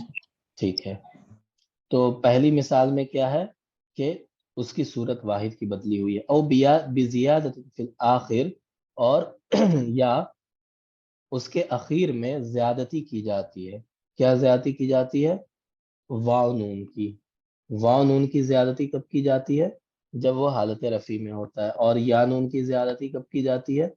ٹھیک ہے. تو پہلی مثال میں کیا ہے کہ اس کی صورت واحد کی بدلی ہوئی ہے. او بزیادت فی الآخر، اور یا اس کے اخیر میں زیادتی کی جاتی ہے. کیا زیادتی کی جاتی ہے؟ واو نون کی. واو نون کی زیادتی کب کی جاتی ہے؟ جب وہ حالت رفع میں ہوتا ہے. اور یا نون کی زیادتی کب کی جاتی ہے؟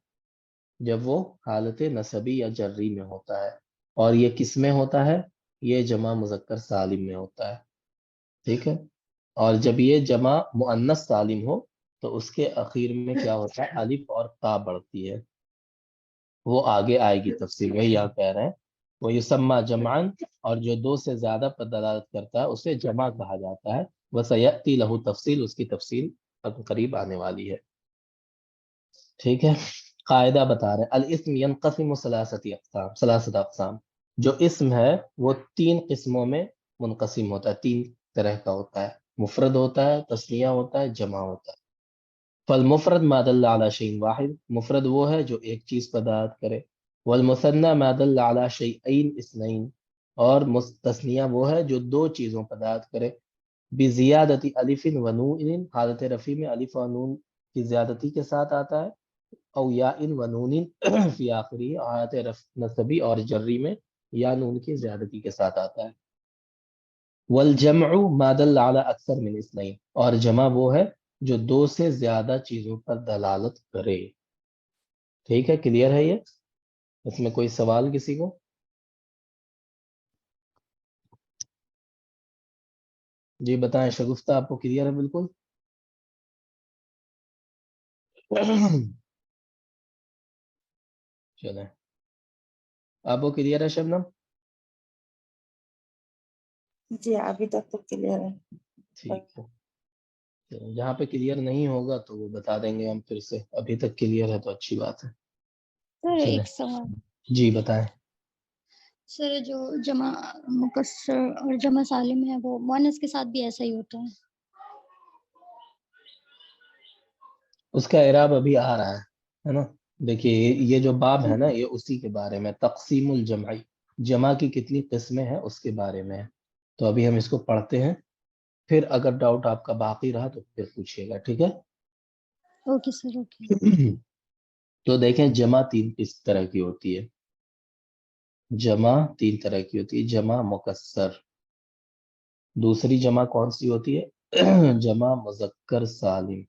جب وہ حالت نصبی یا جری میں ہوتا ہے. اور یہ کس میں ہوتا ہے؟ یہ جمع مذکر سالم میں ہوتا ہے. ٹھیک ہے. اور جب یہ جمع مؤنث سالم ہو، تو اس کے اخیر میں کیا ہوتا ہے؟ الف اور تا بڑھتی ہے. وہ آگے آئے گی تفصیل، وہی یہاں کہہ رہے ہیں. وہ یسمى جمعاً، اور جو دو سے زیادہ پر دلالت کرتا ہے اسے جمع کہا جاتا ہے. وسیأتی لہ تفصیل، اس کی تفصیل اب قریب آنے والی ہے. ٹھیک ہے. قاعدہ بتا رہے ہیں، الاسم ينقسم ثلاثة اقسام، جو اسم ہے وہ تین قسموں میں منقسم ہوتا ہے، 3 طرح کا ہوتا ہے، مفرد ہوتا ہے، تثنیہ ہوتا ہے، جمع ہوتا ہے۔ فالمفرد ما دل علی شیء واحد، مفرد وہ ہے جو ایک چیز پر دلالت کرے، والمثنى ما دل علی شیئین اثنین، اور تثنیہ وہ ہے جو 2 چیزوں پر دلالت کرے، بزیادت الف و نون، حالت رفع میں الف و نون کی زیادتی کے ساتھ آتا ہے، او یا و نون فی آخری، حالت نصبی اور جری میں یا نون کی زیادتی کے ساتھ آتا ہے۔ والجمع ما دل علی اکثر من اثنین، اور جمع وہ ہے جو 2 سے زیادہ چیزوں پر دلالت کرے۔ ٹھیک ہے، کلیئر ہے یہ؟ اس میں کوئی سوال کسی کو؟ جی بتائیں، شگفتہ آپ کو کلیئر ہے بالکل؟ چلیں، آپ کو کلیئر ہے شبنم؟ جی ابھی تک تو کلیئر ہے۔ ٹھیک ہے، چلیں، جہاں پہ کلیئر نہیں ہوگا تو وہ بتا دیں گے ہم پھر سے، ابھی تک کلیئر ہے تو اچھی بات ہے۔ سر چلیں، ایک سوال، جی بتائیں۔ سر جو جمع مکسر اور جمع سالم ہے وہ مؤنث کے ساتھ بھی ایسا ہی ہوتا ہے؟ اس کا اعراب ابھی آ رہا ہے نا؟ دیکھیے یہ جو باب ہے نا، یہ اسی کے بارے میں، تقسیم الجمعی، جمع کی کتنی قسمیں ہیں اس کے بارے میں ہے۔ تو ابھی ہم اس کو پڑھتے ہیں، پھر اگر ڈاؤٹ آپ کا باقی رہا تو پھر پوچھیے گا، ٹھیک ہے؟ Okay sir, okay. تو دیکھیں، جمع 3 کس طرح کی ہوتی ہے؟ جمع 3 طرح کی ہوتی ہے، جمع مکسر، دوسری جمع کون سی ہوتی ہے؟ جمع مذکر سالم،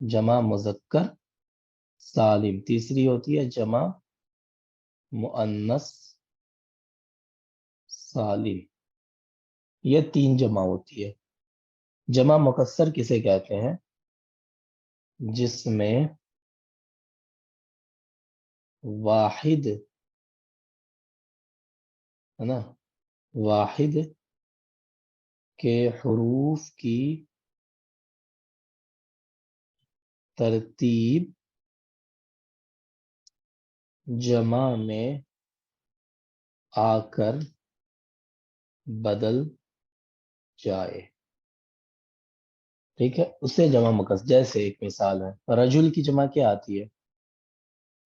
جمع مذکر سالم، تیسری ہوتی ہے جمع مؤنث سالم۔ یہ 3 جمع ہوتی ہے۔ جمع مکسر کسے کہتے ہیں؟ جس میں واحد، ہے نا، واحد کے حروف کی ترتیب جمع میں آ کر بدل جائے، ٹھیک ہے، اسے جمع مکسر۔ جیسے ایک مثال ہے، رجل کی جمع کیا آتی ہے؟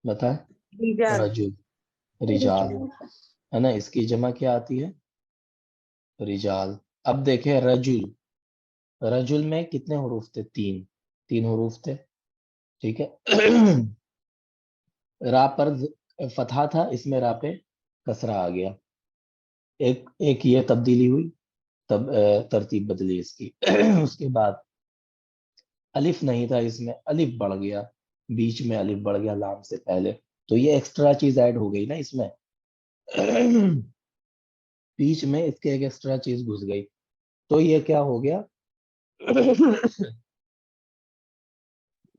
بتائیں، رجال، رجل، رجال، ہے نا، اس کی جمع کیا آتی ہے؟ رجال۔ اب دیکھیں رجل، رجل میں کتنے حروف تھے؟ 3 حروف تھے، ٹھیک ہے۔ را پر فتحہ تھا، اس میں را پہ کسرہ آ گیا، ایک یہ تبدیلی ہوئی، تب ترتیب بدلی اس کی۔ اس کے بعد الف نہیں تھا، اس میں الف بڑھ گیا، بیچ میں الف بڑھ گیا لام سے پہلے، تو یہ ایکسٹرا چیز ایڈ ہو گئی نا اس میں، بیچ میں اس کے ایک ایکسٹرا چیز گھس گئی، تو یہ کیا ہو گیا؟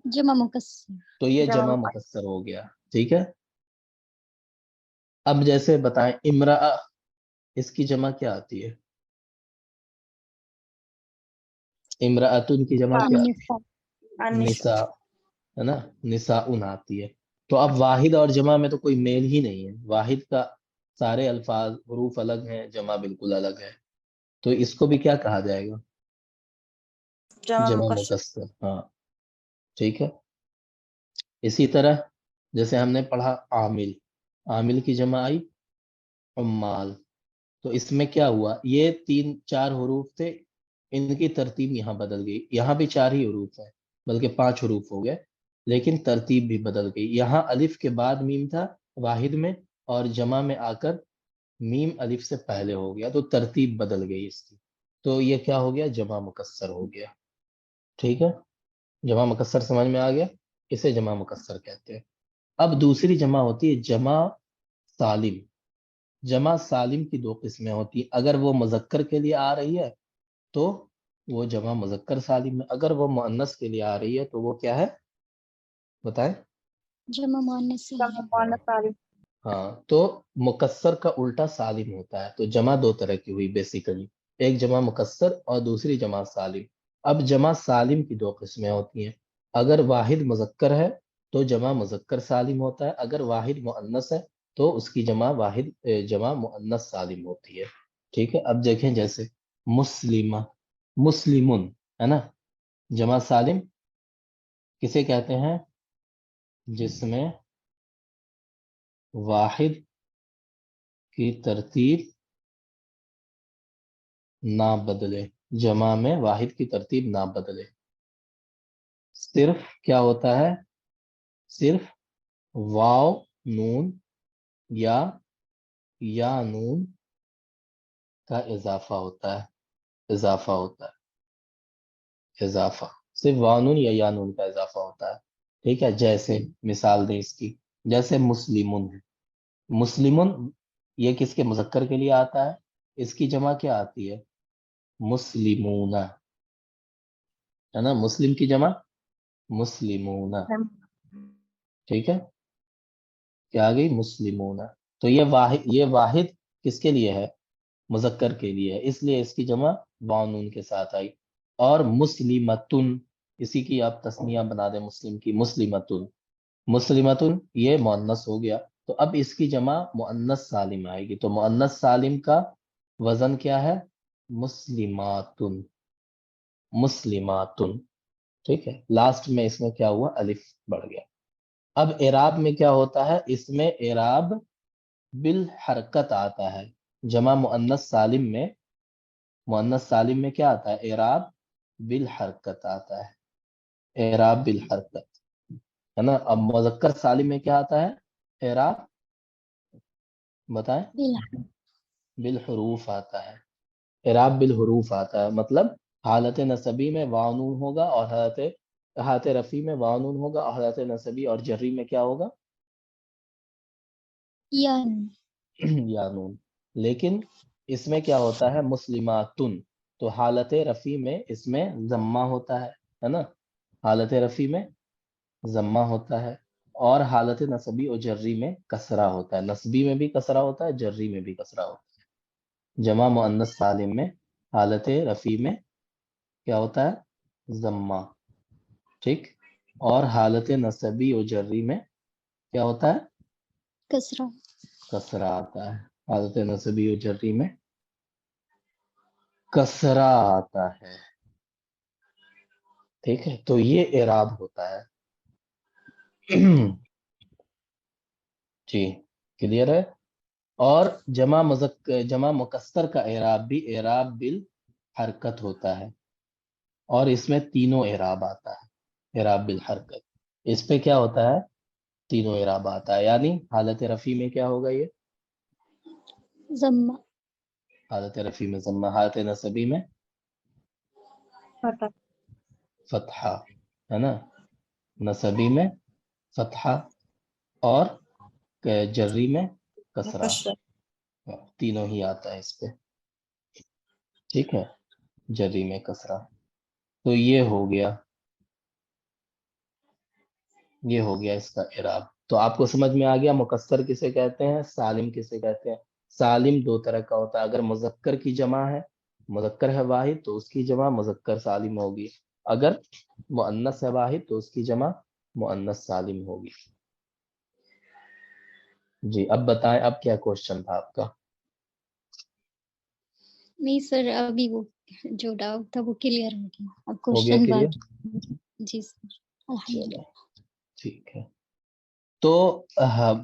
جمع مکسر۔ تو یہ جمع مکسر ہو گیا، ٹھیک ہے۔ اب جیسے بتائیں، امرأہ، اس کی جمع کیا آتی ہے؟ امرأتن کی جمع کیا؟ نساء، ہے نا، نساءن آتی ہے۔ تو اب واحد اور جمع میں تو کوئی میل ہی نہیں ہے، واحد کا سارے الفاظ حروف الگ ہیں، جمع بالکل الگ ہے، تو اس کو بھی کیا کہا جائے گا؟ جمع مکسر، ہاں، ٹھیک ہے۔ اسی طرح جیسے ہم نے پڑھا عامل، عامل کی جمع آئی عمال، تو اس میں کیا ہوا؟ یہ 4 حروف تھے، ان کی ترتیب یہاں بدل گئی، یہاں بھی 4 ہی حروف ہیں بلکہ 5 حروف ہو گئے، لیکن ترتیب بھی بدل گئی، یہاں الف کے بعد میم تھا واحد میں، اور جمع میں آ کر میم الف سے پہلے ہو گیا، تو ترتیب بدل گئی اس کی، تو یہ کیا ہو گیا؟ جمع مکسر ہو گیا، ٹھیک ہے۔ جمع مکسر سمجھ میں آ گیا، اسے جمع مکسر کہتے ہیں۔ اب دوسری جمع ہوتی ہے جمع سالم، جمع سالم کی 2 قسمیں ہوتی ہیں، اگر وہ مذکر کے لیے آ رہی ہے تو وہ جمع مذکر سالم ہے، اگر وہ مؤنث کے لیے آ رہی ہے تو وہ کیا ہے؟ بتائیں۔ جمع مؤنث سالم۔ ہاں، تو مکسر کا الٹا سالم ہوتا ہے، تو جمع 2 طرح کی ہوئی بیسیکلی، ایک جمع مکسر اور دوسری جمع سالم۔ اب جمع سالم کی 2 قسمیں ہوتی ہیں، اگر واحد مذکر ہے تو جمع مذکر سالم ہوتا ہے، اگر واحد مؤنث ہے تو اس کی جمع مؤنث سالم ہوتی ہے، ٹھیک ہے. اب دیکھیں جیسے مسلمہ، مسلمن ہے نا، جمع سالم کسے کہتے ہیں؟ جس میں واحد کی ترتیب نہ بدلے، جمع میں واحد کی ترتیب نہ بدلے. صرف کیا ہوتا ہے؟ صرف واو نون یا نون کا اضافہ ہوتا ہے، اضافہ ہوتا ہے، اضافہ صرف واو نون یا نون کا اضافہ ہوتا ہے. ٹھیک ہے. جیسے مثال دیں اس کی، جیسے مسلمن ہے، مسلمن یہ کس کے مذکر کے لیے آتا ہے؟ اس کی جمع کیا آتی ہے؟ مسلمون ہے نا، مسلم کی جمع مسلمون. ٹھیک ہے، کیا آ گئی؟ مسلمون. تو یہ واحد کس کے لیے ہے؟ مذکر کے لیے ہے، اس لیے اس کی جمع بانون کے ساتھ آئی. اور مسلمتن، اسی کی آپ تسنیہ بنا دیں مسلم کی، مسلمتن. مسلمتن یہ مؤنث ہو گیا، تو اب اس کی جمع مؤنث سالم آئے گی. تو مؤنث سالم کا وزن کیا ہے؟ مسلماتن، مسلماتن. ٹھیک ہے. لاسٹ میں اس میں کیا ہوا؟ الف بڑھ گیا. اب اعراب میں کیا ہوتا ہے؟ اس میں اعراب بالحرکت آتا ہے. جمع مؤنث سالم میں، مؤنث سالم میں کیا آتا ہے؟ اعراب بالحرکت آتا ہے، اعراب بالحرکت ہے نا. اب مذکر سالم میں کیا آتا ہے؟ اعراب بتائیں. بالحروف آتا ہے، اعراب بالحروف آتا ہے. مطلب حالت نصبی میں واو نون ہوگا، اور حالت رفیع میں واو نون ہوگا، اور حالت نصبی اور جری میں کیا ہوگا؟ یا نون. لیکن اس میں کیا ہوتا ہے؟ مسلماتن. تو حالت رفیع میں اس میں ضمہ ہوتا ہے نا، حالت رفیع میں ضمہ ہوتا ہے، اور حالت نصبی اور جری میں کسرہ ہوتا ہے. نصبی میں بھی کسرہ ہوتا ہے، جری میں بھی کسرہ ہوتا ہے. جمع مؤنث سالم میں حالت رفیع میں کیا ہوتا ہے؟ ضمہ. ٹھیک. اور حالت نصبی اور جری میں کیا ہوتا ہے؟ کسرہ. کسرہ آتا ہے. حالت نصبی و جری میں کسرہ آتا ہے. ٹھیک ہے. تو یہ اعراب ہوتا ہے. جی کلیئر ہے. اور جمع مکسر کا اعراب بھی اعراب بالحرکت ہوتا ہے، اور اس میں تینوں اعراب آتا ہے. اعراب بالحرکت اس پہ کیا ہوتا ہے؟ تینوں اعراب آتا ہے. یعنی حالت رفیع میں کیا ہوگا؟ یہ ضمہ. حالت رفیع میں ضمہ، حالت نصبی میں فتح. فتحہ ہے نا، نصبی میں فتحہ، اور جری میں کسرہ. تینوں ہی آتا ہے اس پہ. ٹھیک ہے. جری میں کسرہ. تو یہ ہو گیا اس کا اعراب. تو آپ کو سمجھ میں آ گیا مکسر کسے کہتے ہیں، سالم کسے کہتے ہیں. سالم دو طرح کا ہوتا ہے. اگر مذکر کی جمع ہے، مذکر ہے واحد، تو اس کی جمع مذکر سالم ہوگی. اگر مؤنث ہے واحد تو اس کی جمع مؤنث سالم ہوگی. جی اب بتائیں، اب کیا کوشچن تھا آپ کا؟ نہیں سر، ابھی وہ جو ڈاؤٹ تھا وہ کلیئر ہو گیا. اب ہو گیا کوشچن کلیئر؟ بات. جی سر الحمدللہ. ٹھیک ہے. تو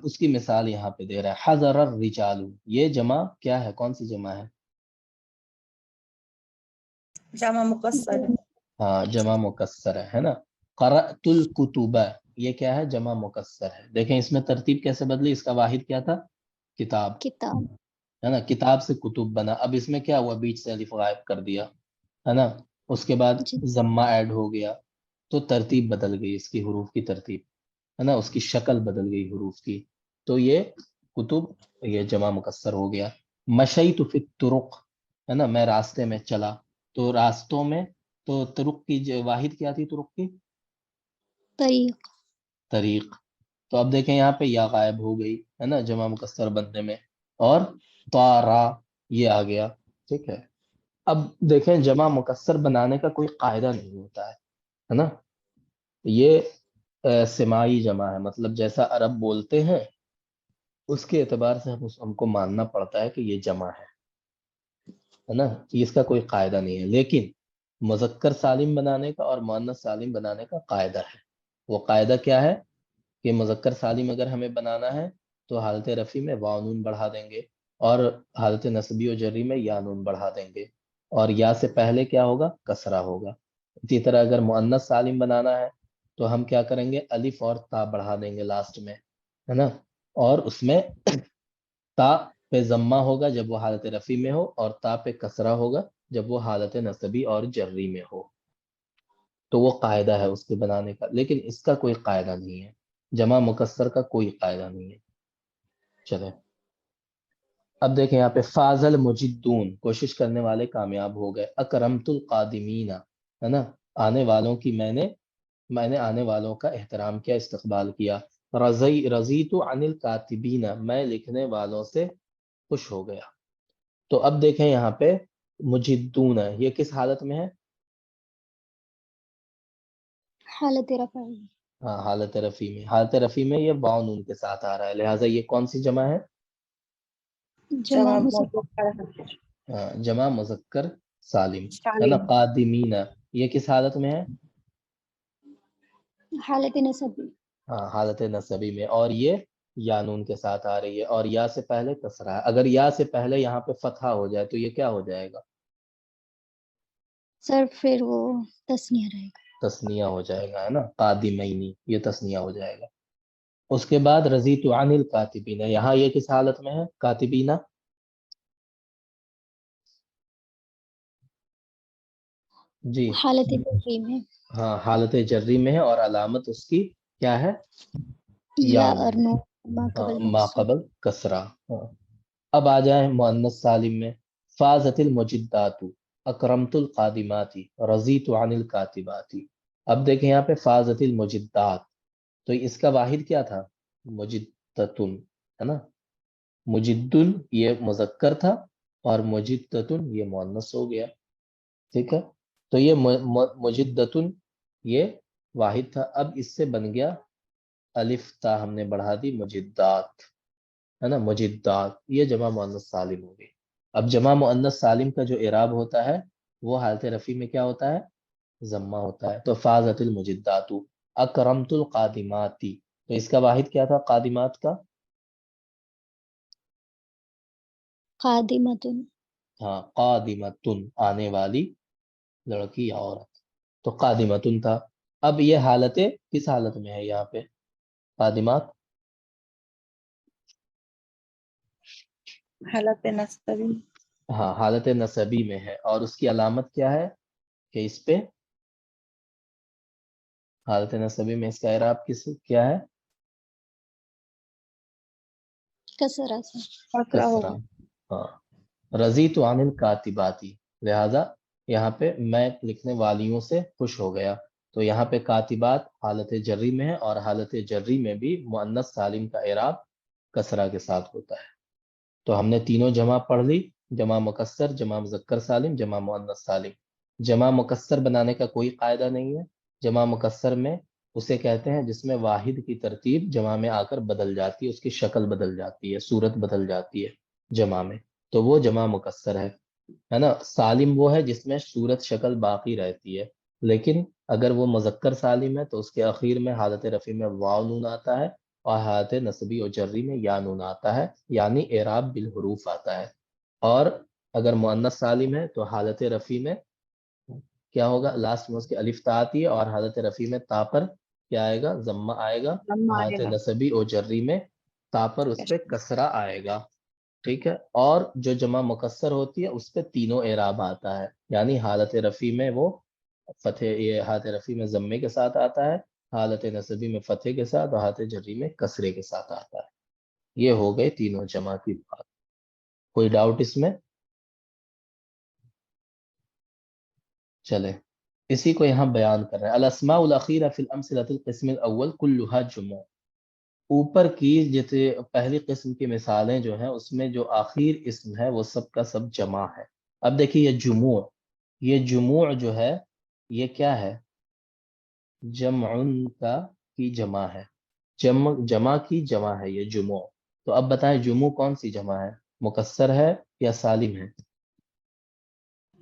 اس کی مثال یہاں پہ دے رہا ہے، حضر الرجال. یہ جمع کیا ہے؟ کون سی جمع ہے؟ جامع مکسر. ہاں جمع مکسر ہے نا. قرأت الکتب یہ کیا ہے؟ جمع مکسر ہے. دیکھیں اس میں ترتیب کیسے بدلی. اس کا واحد کیا تھا؟ کتاب کتاب. ہے نا. کتاب سے کتب بنا. اب اس میں کیا ہوا؟ بیچ سے الف غائب کر دیا ہے نا. اس کے بعد جی. ضمہ ایڈ ہو گیا، تو ترتیب بدل گئی، اس کی حروف کی ترتیب ہے نا، اس کی شکل بدل گئی حروف کی. تو یہ کتب یہ جمع مکسر ہو گیا. مشیت فی الطرق ہے نا، میں راستے میں چلا. تو راستوں میں، تو طرق کی واحد کیا تھی؟ طرق کی طریق. طریق. تو اب دیکھیں یہاں پہ یا غائب ہو گئی ہے نا جمع مکسر بننے میں، اور طارا یہ آ گیا. ٹھیک ہے. اب دیکھیں جمع مکسر بنانے کا کوئی قاعدہ نہیں ہوتا ہے نا. یہ سماعی جمع ہے، مطلب جیسا عرب بولتے ہیں اس کے اعتبار سے ہم کو ماننا پڑتا ہے کہ یہ جمع ہے. ہے نا, اس کا کوئی قاعدہ نہیں ہے. لیکن مذکر سالم بنانے کا اور مؤنث سالم بنانے کا قاعدہ ہے. وہ قاعدہ کیا ہے کہ مذکر سالم اگر ہمیں بنانا ہے تو حالت رفع میں واو نون بڑھا دیں گے, اور حالت نصبی و جری میں یا نون بڑھا دیں گے, اور یا سے پہلے کیا ہوگا, کسرہ ہوگا. اسی طرح اگر مؤنث سالم بنانا ہے تو ہم کیا کریں گے, الف اور تا بڑھا دیں گے لاسٹ میں, ہے نا, اور اس میں تا پہ ضمہ ہوگا جب وہ حالت رفع میں ہو, اور تا پہ کسرہ ہوگا جب وہ حالت نصبی اور جری میں ہو. تو وہ قاعدہ ہے اس کے بنانے کا, لیکن اس کا کوئی قاعدہ نہیں ہے. جمع مکسر کا کوئی قاعدہ نہیں ہے. چلیں اب دیکھیں یہاں پہ فاضل مجدون, کوشش کرنے والے کامیاب ہو گئے. اکرمت القادمین, ہے نا, آنے والوں کی میں نے آنے والوں کا احترام کیا, استقبال کیا. رضیت عن الکاتبین, میں لکھنے والوں سے خوش ہو گیا. تو اب دیکھیں یہاں پہ مجدون ہے, یہ کس حالت میں ہے؟ حالت رفع. ہاں حالت رفع میں. حالت رفع میں یہ واو نون کے ساتھ آ رہا ہے, لہٰذا یہ کون سی جمع ہے؟ جمع مذکر جمع مذکر سالم, ہے نا. سالم. قادمین یہ کس حالت میں ہے؟ حالت نصبی. ہاں حالت نصبی میں, اور یہ یا نون کے ساتھ آ رہی ہے, اور یا سے پہلے کسرہ ہے. اگر یا سے پہلے یہاں پہ فتحہ ہو جائے تو یہ کیا ہو جائے گا؟ سر پھر وہ تسنیہ رہے گا. تسنیہ ہو جائے گا, ہے نا. قادمینی یہ تسنیہ ہو جائے گا. اس کے بعد رضیت عن الکاتبین, یہاں یہ کس حالت میں ہے؟ کاتبین. جی حالت جری میں. ہاں حالت جری میں ہے, اور علامت اس کی کیا ہے؟ یا نون. اور نون ما قبل ما مقصود. قبل کسرہ. اب آ جائیں مؤنث سالم میں. فازت المجدات, اکرمت القادمات, رضیت عن الکاتبات. اب دیکھیں یہاں پہ فازت المجدات, تو اس کا واحد کیا تھا؟ مجدتن, ہے نا. مجدن یہ مذکر تھا, اور مجدتن یہ مؤنث ہو گیا. ٹھیک ہے, تو یہ مجدتن یہ واحد تھا. اب اس سے بن گیا الف تا ہم نے بڑھا دی, مجدات, ہے نا. مجدات یہ جمع مؤنث سالم ہو گئی. اب جمع مؤنث سالم کا جو اعراب ہوتا ہے وہ حالت رفع میں کیا ہوتا ہے؟ ضمہ ہوتا ہے. تو فازت المجدات, اکرمت القادمات, تو اس کا واحد کیا تھا قادمات کا؟ قادمتن. ہاں قادمتن, آنے والی لڑکی یا عورت, تو قادمتن تھا. اب یہ حالتیں کس حالت میں ہے یہاں پہ قادمات؟ حالت نصبی. ہاں حالت نصبی میں ہے, اور اس کی علامت کیا ہے کہ اس پہ حالت نصبی میں اس کا اعراب کیا ہے؟ کسرہ سے. کسرہ کسرہ. ہوگا. ہاں رضیت عن الکاتباتی, لہذا یہاں پہ میں لکھنے والیوں سے خوش ہو گیا. تو یہاں پہ کاتبات حالت جری میں ہے, اور حالت جری میں بھی مؤنث سالم کا اعراب کسرہ کے ساتھ ہوتا ہے. تو ہم نے تینوں جمع پڑھ لی, جمع مکسر, جمع مذکر سالم, جمع مؤنث سالم. جمع مکسر بنانے کا کوئی قاعدہ نہیں ہے. جمع مکسر میں اسے کہتے ہیں جس میں واحد کی ترتیب جمع میں آ کر بدل جاتی ہے, اس کی شکل بدل جاتی ہے, صورت بدل جاتی ہے جمع میں, تو وہ جمع مکسر ہے نا. سالم وہ ہے جس میں صورت شکل باقی رہتی ہے, لیکن اگر وہ مذکر سالم ہے تو اس کے اخیر میں حالت رفع میں واو نون آتا ہے, اور حالت نصبی و جری میں یا نون آتا ہے, یعنی اعراب بالحروف آتا ہے. اور اگر مؤنث سالم ہے تو حالت رفع میں کیا ہوگا؟ لاسٹ میں اس کی الف تا آتی ہے, اور حالت رفع میں تا پر کیا آئے گا؟ ضمہ آئے گا. ضمہ حالت آئے گا. نصبی و جری میں تا پر اس پہ کسرہ آئے گا. ٹھیک ہے, اور جو جمع مکسر ہوتی ہے اس پہ تینوں اعراب آتا ہے, یعنی حالت رفع میں وہ فتح, یہ حالت رفع میں ضمے کے ساتھ آتا ہے, حالت نصبی میں فتح کے ساتھ, اور حالت جری میں کسرے کے ساتھ آتا ہے. یہ ہو گئے تینوں جمع کی بات. کوئی ڈاؤٹ اس میں؟ چلے اسی کو یہاں بیان کر رہے ہیں. الاسماء الاخیرہ فی الامثلۃ القسم الاول کلھا جموع. اوپر کی جیسے پہلی قسم کی مثالیں جو ہیں اس میں جو آخر اسم ہے وہ سب کا سب جمع ہے. اب دیکھیے یہ جموع جو ہے یہ کیا ہے؟ جمع کی جمع ہے, جمع کی جمع ہے یہ جموع. تو اب بتائیں جموع کون سی جمع ہے, مکسر ہے یا سالم ہے؟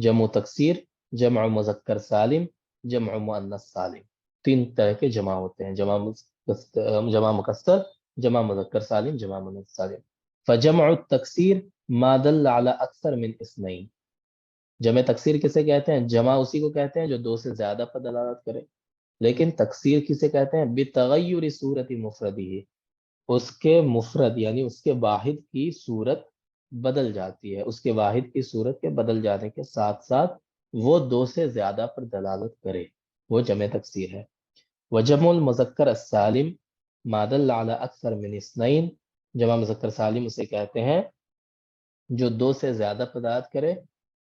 جمع تکسیر، جمع مذکر سالم، جمع مؤنث سالم، 3 طرح کے جمع ہوتے ہیں، جمع مکسر، جمع مذکر سالم، جمع مؤنث سالم۔ فجمع التکسیر ما دل علی اکثر من اثنین، جمع تکسیر کسے کہتے ہیں؟ جمع اسی کو کہتے ہیں جو 2 سے زیادہ پر دلالت کرے، لیکن تکسیر کسے کہتے ہیں؟ بتغیر صورت مفردی، اس کے مفرد یعنی اس کے واحد کی صورت بدل جاتی ہے، اس کے واحد کی صورت کے بدل جانے کے ساتھ ساتھ وہ 2 سے زیادہ پر دلالت کرے، وہ جمع تکسیر ہے۔ وجمع المذکر السالم ما دل علی اکثر من اثنین، جمع مذکر سالم اسے کہتے ہیں جو 2 سے زیادہ پر دلالت کرے،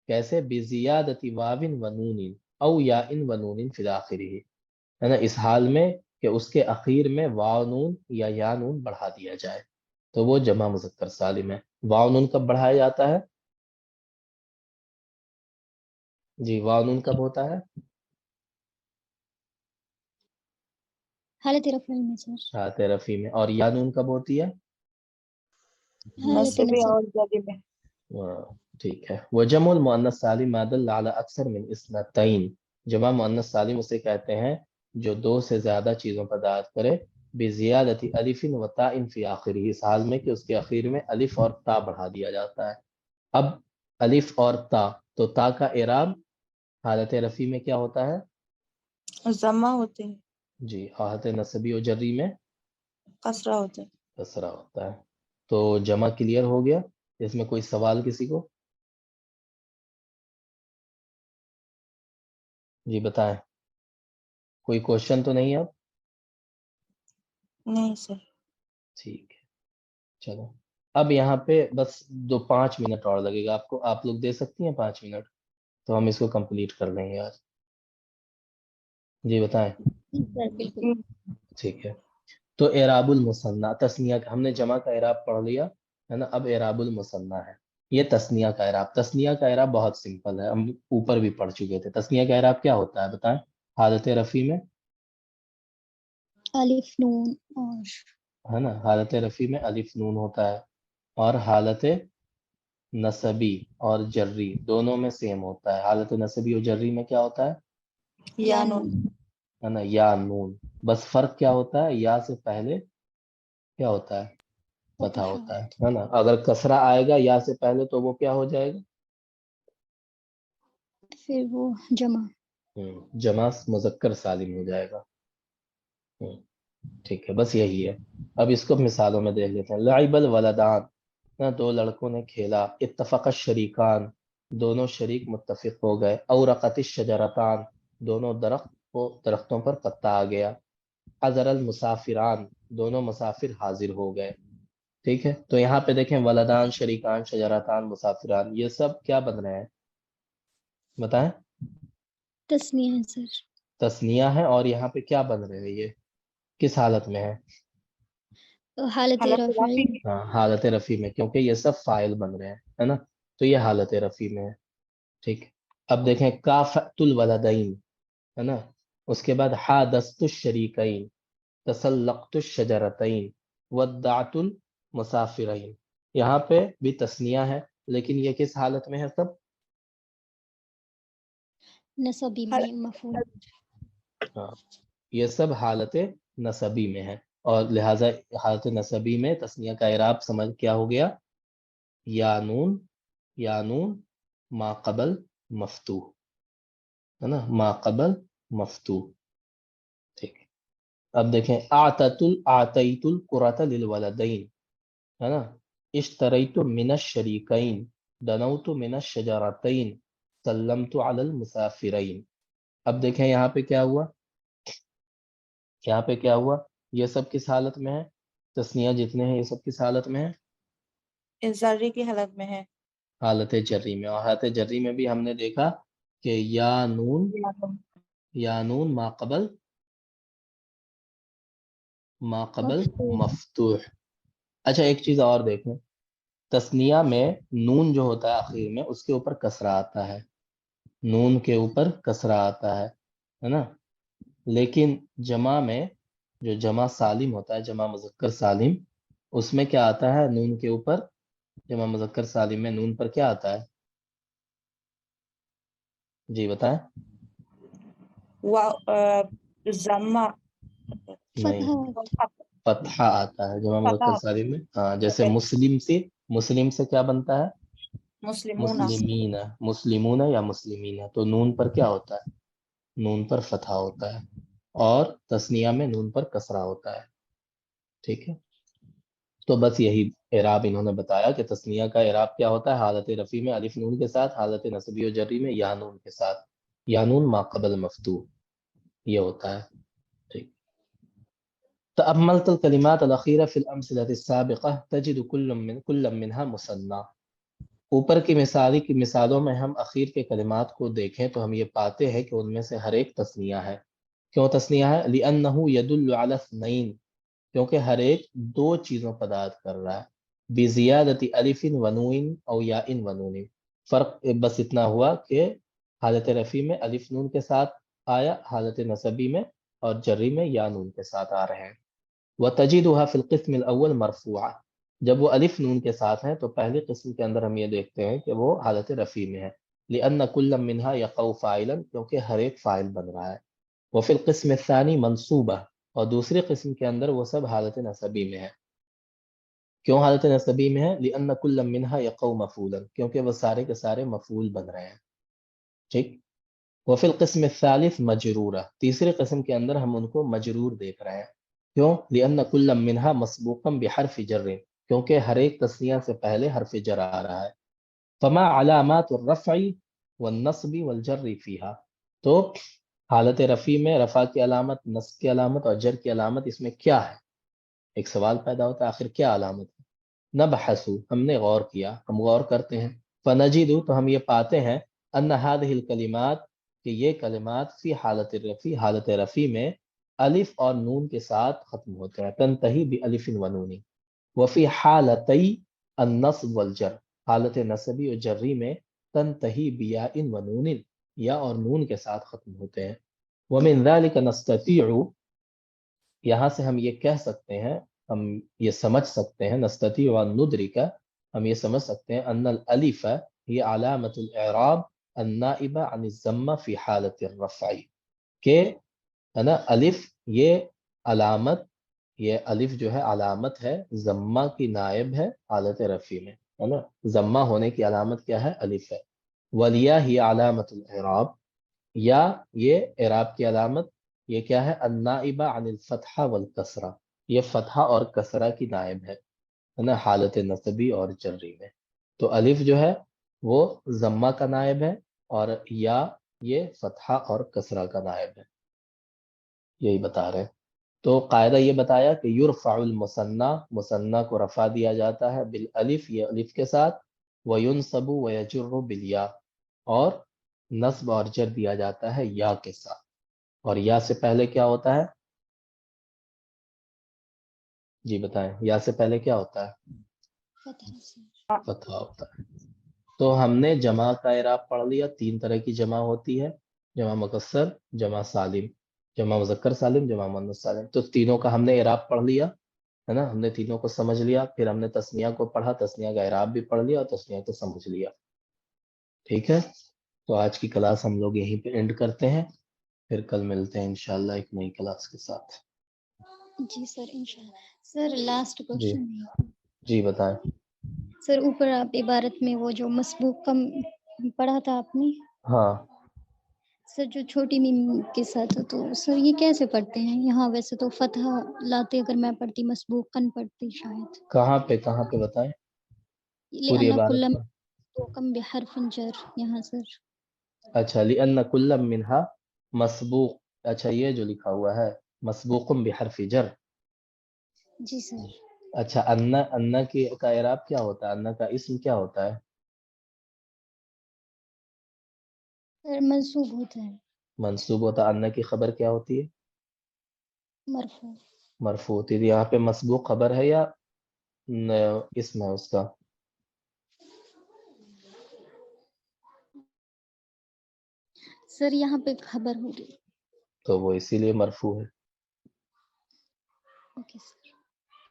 کیسے؟ بزیادت واو و نون او یاء و نون فی الآخرہ، ہے نا، اس حال میں کہ اس کے اخیر میں واو نون یا یا نون بڑھا دیا جائے تو وہ جمع مذکر سالم ہے۔ واو نون کب بڑھایا جاتا ہے؟ جی واو نون کب ہوتا ہے؟ حالت رفع میں سر، حالت رفع میں۔ اور یا نون کب ہوتی ہے؟ حالت نصبی نصب، اور جری میں۔ ٹھیک ہے۔ وجمع المؤنث سالم ما دل علی اکثر من اثنتین، جمع مؤنث سالم اسے کہتے ہیں جو 2 سے زیادہ چیزوں پر دلالت کرے، بزیادت الف و تاء فی آخرہ، اس حال میں کہ اس کے اخیر میں الف اور تا بڑھا دیا جاتا ہے۔ اب الف اور تا، تو تا کا اعراب حالت رفع میں کیا ہوتا ہے؟ ضمہ ہوتے ہیں، جی، حالت نصبی و جری میں کسرہ ہوتے ہیں۔ کسرہ ہوتا ہے۔ تو جمع کلیئر ہو گیا؟ اس میں کوئی سوال کسی کو؟ جی بتائیں، کوئی کوشچن تو نہیں اب؟ نہیں سر۔ ٹھیک ہے، چلو اب یہاں پہ بس 5 منٹ اور لگے گا آپ کو، آپ لوگ دے سکتی ہیں 5 منٹ؟ تو ہم اس کو کمپلیٹ کر لیں گے آج۔ جی بتائیں۔ سر بالکل۔ ٹھیک ہے، تو اعراب المثنیٰ، تثنیہ ہم نے جمع کا اعراب پڑھ لیا ہے نا، اب اعراب المثنیٰ ہے، یہ تثنیہ کا اعراب۔ تثنیہ کا اعراب بہت سمپل ہے، ہم اوپر بھی پڑھ چکے تھے۔ تثنیہ کا اعراب کیا ہوتا ہے بتائیں؟ حالت رفع میں، الف نون اور ہے نا، حالت رفع میں الف نون ہوتا ہے، اور حالت نصبی اور جری دونوں میں سیم ہوتا ہے۔ حالت نصبی اور جری میں کیا ہوتا ہے؟ یا نون۔ ہے نا، یا نون، بس فرق کیا ہوتا ہے؟ یا سے پہلے کیا ہوتا ہے؟ فتح ہوتا ہے نا، اگر کسرہ آئے گا یا سے پہلے تو وہ کیا ہو جائے گا؟ پھر وہ جمع، جمع مذکر سالم ہو جائے گا۔ ٹھیک ہے، بس یہی ہے۔ اب اس کو مثالوں میں دیکھ لیتے ہیں۔ لعب الولدان، 2 لڑکوں نے کھیلا۔ اتفق الشریکان، دونوں شریک متفق ہو گئے۔ اورقت الشجرتان، دونوں درختوں پر پتا آ گیا۔ حضر المسافران، دونوں مسافر حاضر ہو گئے۔ ٹھیک ہے، تو یہاں پہ دیکھیں ولدان، شریکان، شجرتان، مسافران، یہ سب کیا بن رہے ہیں بتائیں؟ تثنیہ ہے سر، تثنیہ ہے، اور یہاں پہ کیا بن رہے ہیں؟ یہ کس حالت میں ہے؟ حالت رفع، ہاں، حالت رفع میں، کیونکہ یہ سب فاعل بن رہے ہیں، ہے نا، تو یہ حالت رفع میں ہے۔ ٹھیک، اب دیکھیں کافأت الولدین، ہے نا، اس کے بعد حادثت الشریکین، تسلقت الشجرتین، ودعت المسافرین، یہاں پہ بھی تثنیہ ہے، لیکن یہ کس حالت میں ہے سب؟ نصبی میں مفعول، ہاں، یہ سب حالت نصبی میں ہے، اور لہٰذا حالت نصبی میں تثنیہ کا اعراب سمجھ کیا ہو گیا؟ یا نون، یا نون ما قبل مفتوح، ہے نا، ما قبل مفتوح۔ ٹھیک، اب دیکھیں اعطیت القرۃ للولدین، ہے نا، اشتریت من الشریکین، دنوت من الشجرتین، سلمت علی المسافرین۔ اب دیکھیں یہاں پہ کیا ہوا، یہاں پہ کیا ہوا، یہ سب کس حالت میں ہے؟ تثنیہ جتنے ہیں یہ سب کس حالت میں ہے؟ جری کی حالت میں ہے۔ حالت جری میں، اور حالت جری میں بھی ہم نے دیکھا کہ یا نون، یا نون ما قبل مفتوح، مفتوح۔ اچھا ایک چیز اور دیکھیں، تثنیہ میں نون جو ہوتا ہے آخر میں اس کے اوپر کسرہ آتا ہے، نون کے اوپر کسرہ آتا ہے نا، لیکن جمع میں جو جمع سالم ہوتا ہے، جمع مذکر سالم، اس میں کیا آتا ہے؟ نون کے اوپر، جمع مذکر سالم میں نون پر کیا آتا ہے؟ جی بتائیں. ضمہ نہیں، فتح فتحہ آتا ہے جمع مذکر سالم میں. ہاں جیسے Okay. مسلم سے کیا بنتا ہے؟ مسلمون مسلمین، مسلمون یا مسلمین. تو نون پر کیا ہوتا ہے؟ نون پر فتحہ ہوتا ہے، اور تثنیہ میں نون پر کسرہ ہوتا ہے. ٹھیک ہے، تو بس یہی اعراب انہوں نے بتایا کہ تثنیہ کا اعراب کیا ہوتا ہے. حالت رفع میں الف نون کے ساتھ، حالت نصبی و جری میں یا نون کے ساتھ. یا نون ما قبل مفتوح یہ ہوتا ہے. ٹھیک. تأملت الكلمات الأخيرة في الأمثلة السابقة تجد كل منها مثنى. اوپر کی مثالوں میں ہم اخیر کے کلمات کو دیکھیں تو ہم یہ پاتے ہیں کہ ان میں سے ہر ایک تثنیہ ہے. کیوں تثنیہ ہے؟ لأنه يدل على اثنين، کیونکہ ہر ایک دو چیزوں پر دعوت کر رہا ہے. بزیادت الف و نون او یاء و نون. فرق بس اتنا ہوا کہ حالت رفع میں الف نون کے ساتھ آیا، حالت نصبی میں اور جری میں یا نون کے ساتھ آ رہے ہیں. وتجدها في القسم الاول مرفوعہ. جب وہ الف نون کے ساتھ ہیں تو پہلی قسم کے اندر ہم یہ دیکھتے ہیں کہ وہ حالت رفع میں ہے. لأن كل منها يقع فاعلا، کیونکہ ہر ایک فاعل بن رہا ہے. وفي القسم الثاني منصوبہ، اور دوسری قسم کے اندر وہ سب حالت نصبی میں ہے. کیوں حالت نصبی میں ہے؟ لأن كل منها يقع مفعولا، کیونکہ وہ سارے کے سارے مفعول بن رہے ہیں. ٹھیک. وفي القسم الثالث مجرورہ، تیسری قسم کے اندر ہم ان کو مجرور دیکھ رہے ہیں. کیوں؟ لأن كل منها مسبوقا بحرف جر، کیونکہ ہر ایک تثنیہ سے پہلے حرف جر آ رہا ہے. فما علامات الرفع والنصب والجر فيها، تو حالت رفع میں رفع کی علامت، نصب کی علامت اور جر کی علامت اس میں کیا ہے؟ ایک سوال پیدا ہوتا ہے، آخر کیا علامت ہے؟ نبحث، ہم نے غور کیا، ہم غور کرتے ہیں. فنجد، تو ہم یہ پاتے ہیں، ان هذه الکلمات، کہ یہ کلمات فی حالت الرفع، حالت رفع میں الف اور نون کے ساتھ ختم ہوتے ہیں. تنتہی بالف و نون. وفی حالتی النصب والجر، حالت نصبی اور جری میں تنتہی بیاء و نون، یا اور نون کے ساتھ ختم ہوتے ہیں. ومن ذلك نستطيع، یہاں سے ہم یہ کہہ سکتے ہیں، ہم یہ سمجھ سکتے ہیں، نستطيع ان ندرک، ہم یہ سمجھ سکتے ہیں، ان الالف ہی علامت الاعراب النائبہ عن الضمہ فی حالت الرفع، کہ ہے نا الف یہ علامت، یہ الف جو ہے علامت ہے ضمہ کی نائب ہے حالت رفع میں، ہے نا. ضمہ ہونے کی علامت کیا ہے؟ الف ہے. والیا ہی علامت الاعراب، یا یہ اعراب کی علامت یہ کیا ہے؟ النائبہ عن الفتحہ والکسرہ، یہ فتحہ اور کسرہ کی نائب ہے نا حالت نصبی اور جری میں. تو الف جو ہے وہ ضمہ کا نائب ہے، اور یا یہ فتحہ اور کسرہ کا نائب ہے. یہی بتا رہے ہیں. تو قاعدہ یہ بتایا کہ یرفع المثنی، مثنی کو رفع دیا جاتا ہے بالالف، یہ الف کے ساتھ، وینصب ویجر بالیاء، اور نصب اور جر دیا جاتا ہے یا کے ساتھ. اور یا سے پہلے کیا ہوتا ہے؟ جی بتائیں، یا سے پہلے کیا ہوتا ہے؟ فتح سے. فتح ہوتا ہے. تو ہم نے جمع کا اعراب پڑھ لیا. 3 طرح کی جمع ہوتی ہے، جمع مکسر، جمع سالم، جمع مذکر سالم، جمع مؤنث سالم. تو تینوں کا ہم نے اعراب پڑھ لیا ہے نا، ہم نے تینوں کو سمجھ لیا. پھر ہم نے تثنیہ کو پڑھا، تثنیہ کا اعراب بھی پڑھ لیا اور تثنیہ کو سمجھ لیا. ٹھیک ہے، تو آج کی کلاس ہم لوگ یہیں پہ اینڈ کرتے ہیں، پھر کل ملتے ہیں انشاءاللہ ایک نئی کلاس کے ساتھ. جی سر انشاءاللہ. سر لاسٹ جی کوشچن جی بتائیں. سر، اوپر آپ عبارت میں وہ جو مسبوق کم پڑھا تھا آپ نے ہاں سر، جو چھوٹی میم کے ساتھ، تو سر یہ کیسے پڑھتے ہیں؟ یہاں ویسے تو فتح لاتے، اگر میں پڑھتی مسبوقاً پڑھتی شاید. کہاں پہ بتائیں پوری لأن عبارت كل کا. مسبوقاً بحرف جر یہاں سر. اچھا، لأن كل منها مسبوق، اچھا یہ جو لکھا ہوا ہے مسبوق بحرف جر. جی سر. اچھا، ان کی کا اعراب کیا ہوتا ہے؟ ان کا اسم کیا ہوتا ہے؟ سر منصوب ہوتا ہے. منصوب ہوتا ہے. ان کی خبر کیا ہوتی ہے؟ مرفوع. مرفوع ہوتی ہے. یہاں پہ مسبوق خبر ہے یا اسم ہے اس کا؟ سر یہاں پہ خبر ہو رہی. تو وہ اسی لیے مرفوع ہے. Okay sir.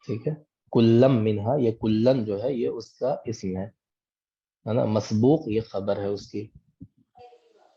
ٹھیک ہے. کلم منہا، یہ کلن جو ہے یہ اس کا اسم ہے نا. مسبوق یہ خبر ہے اس کی.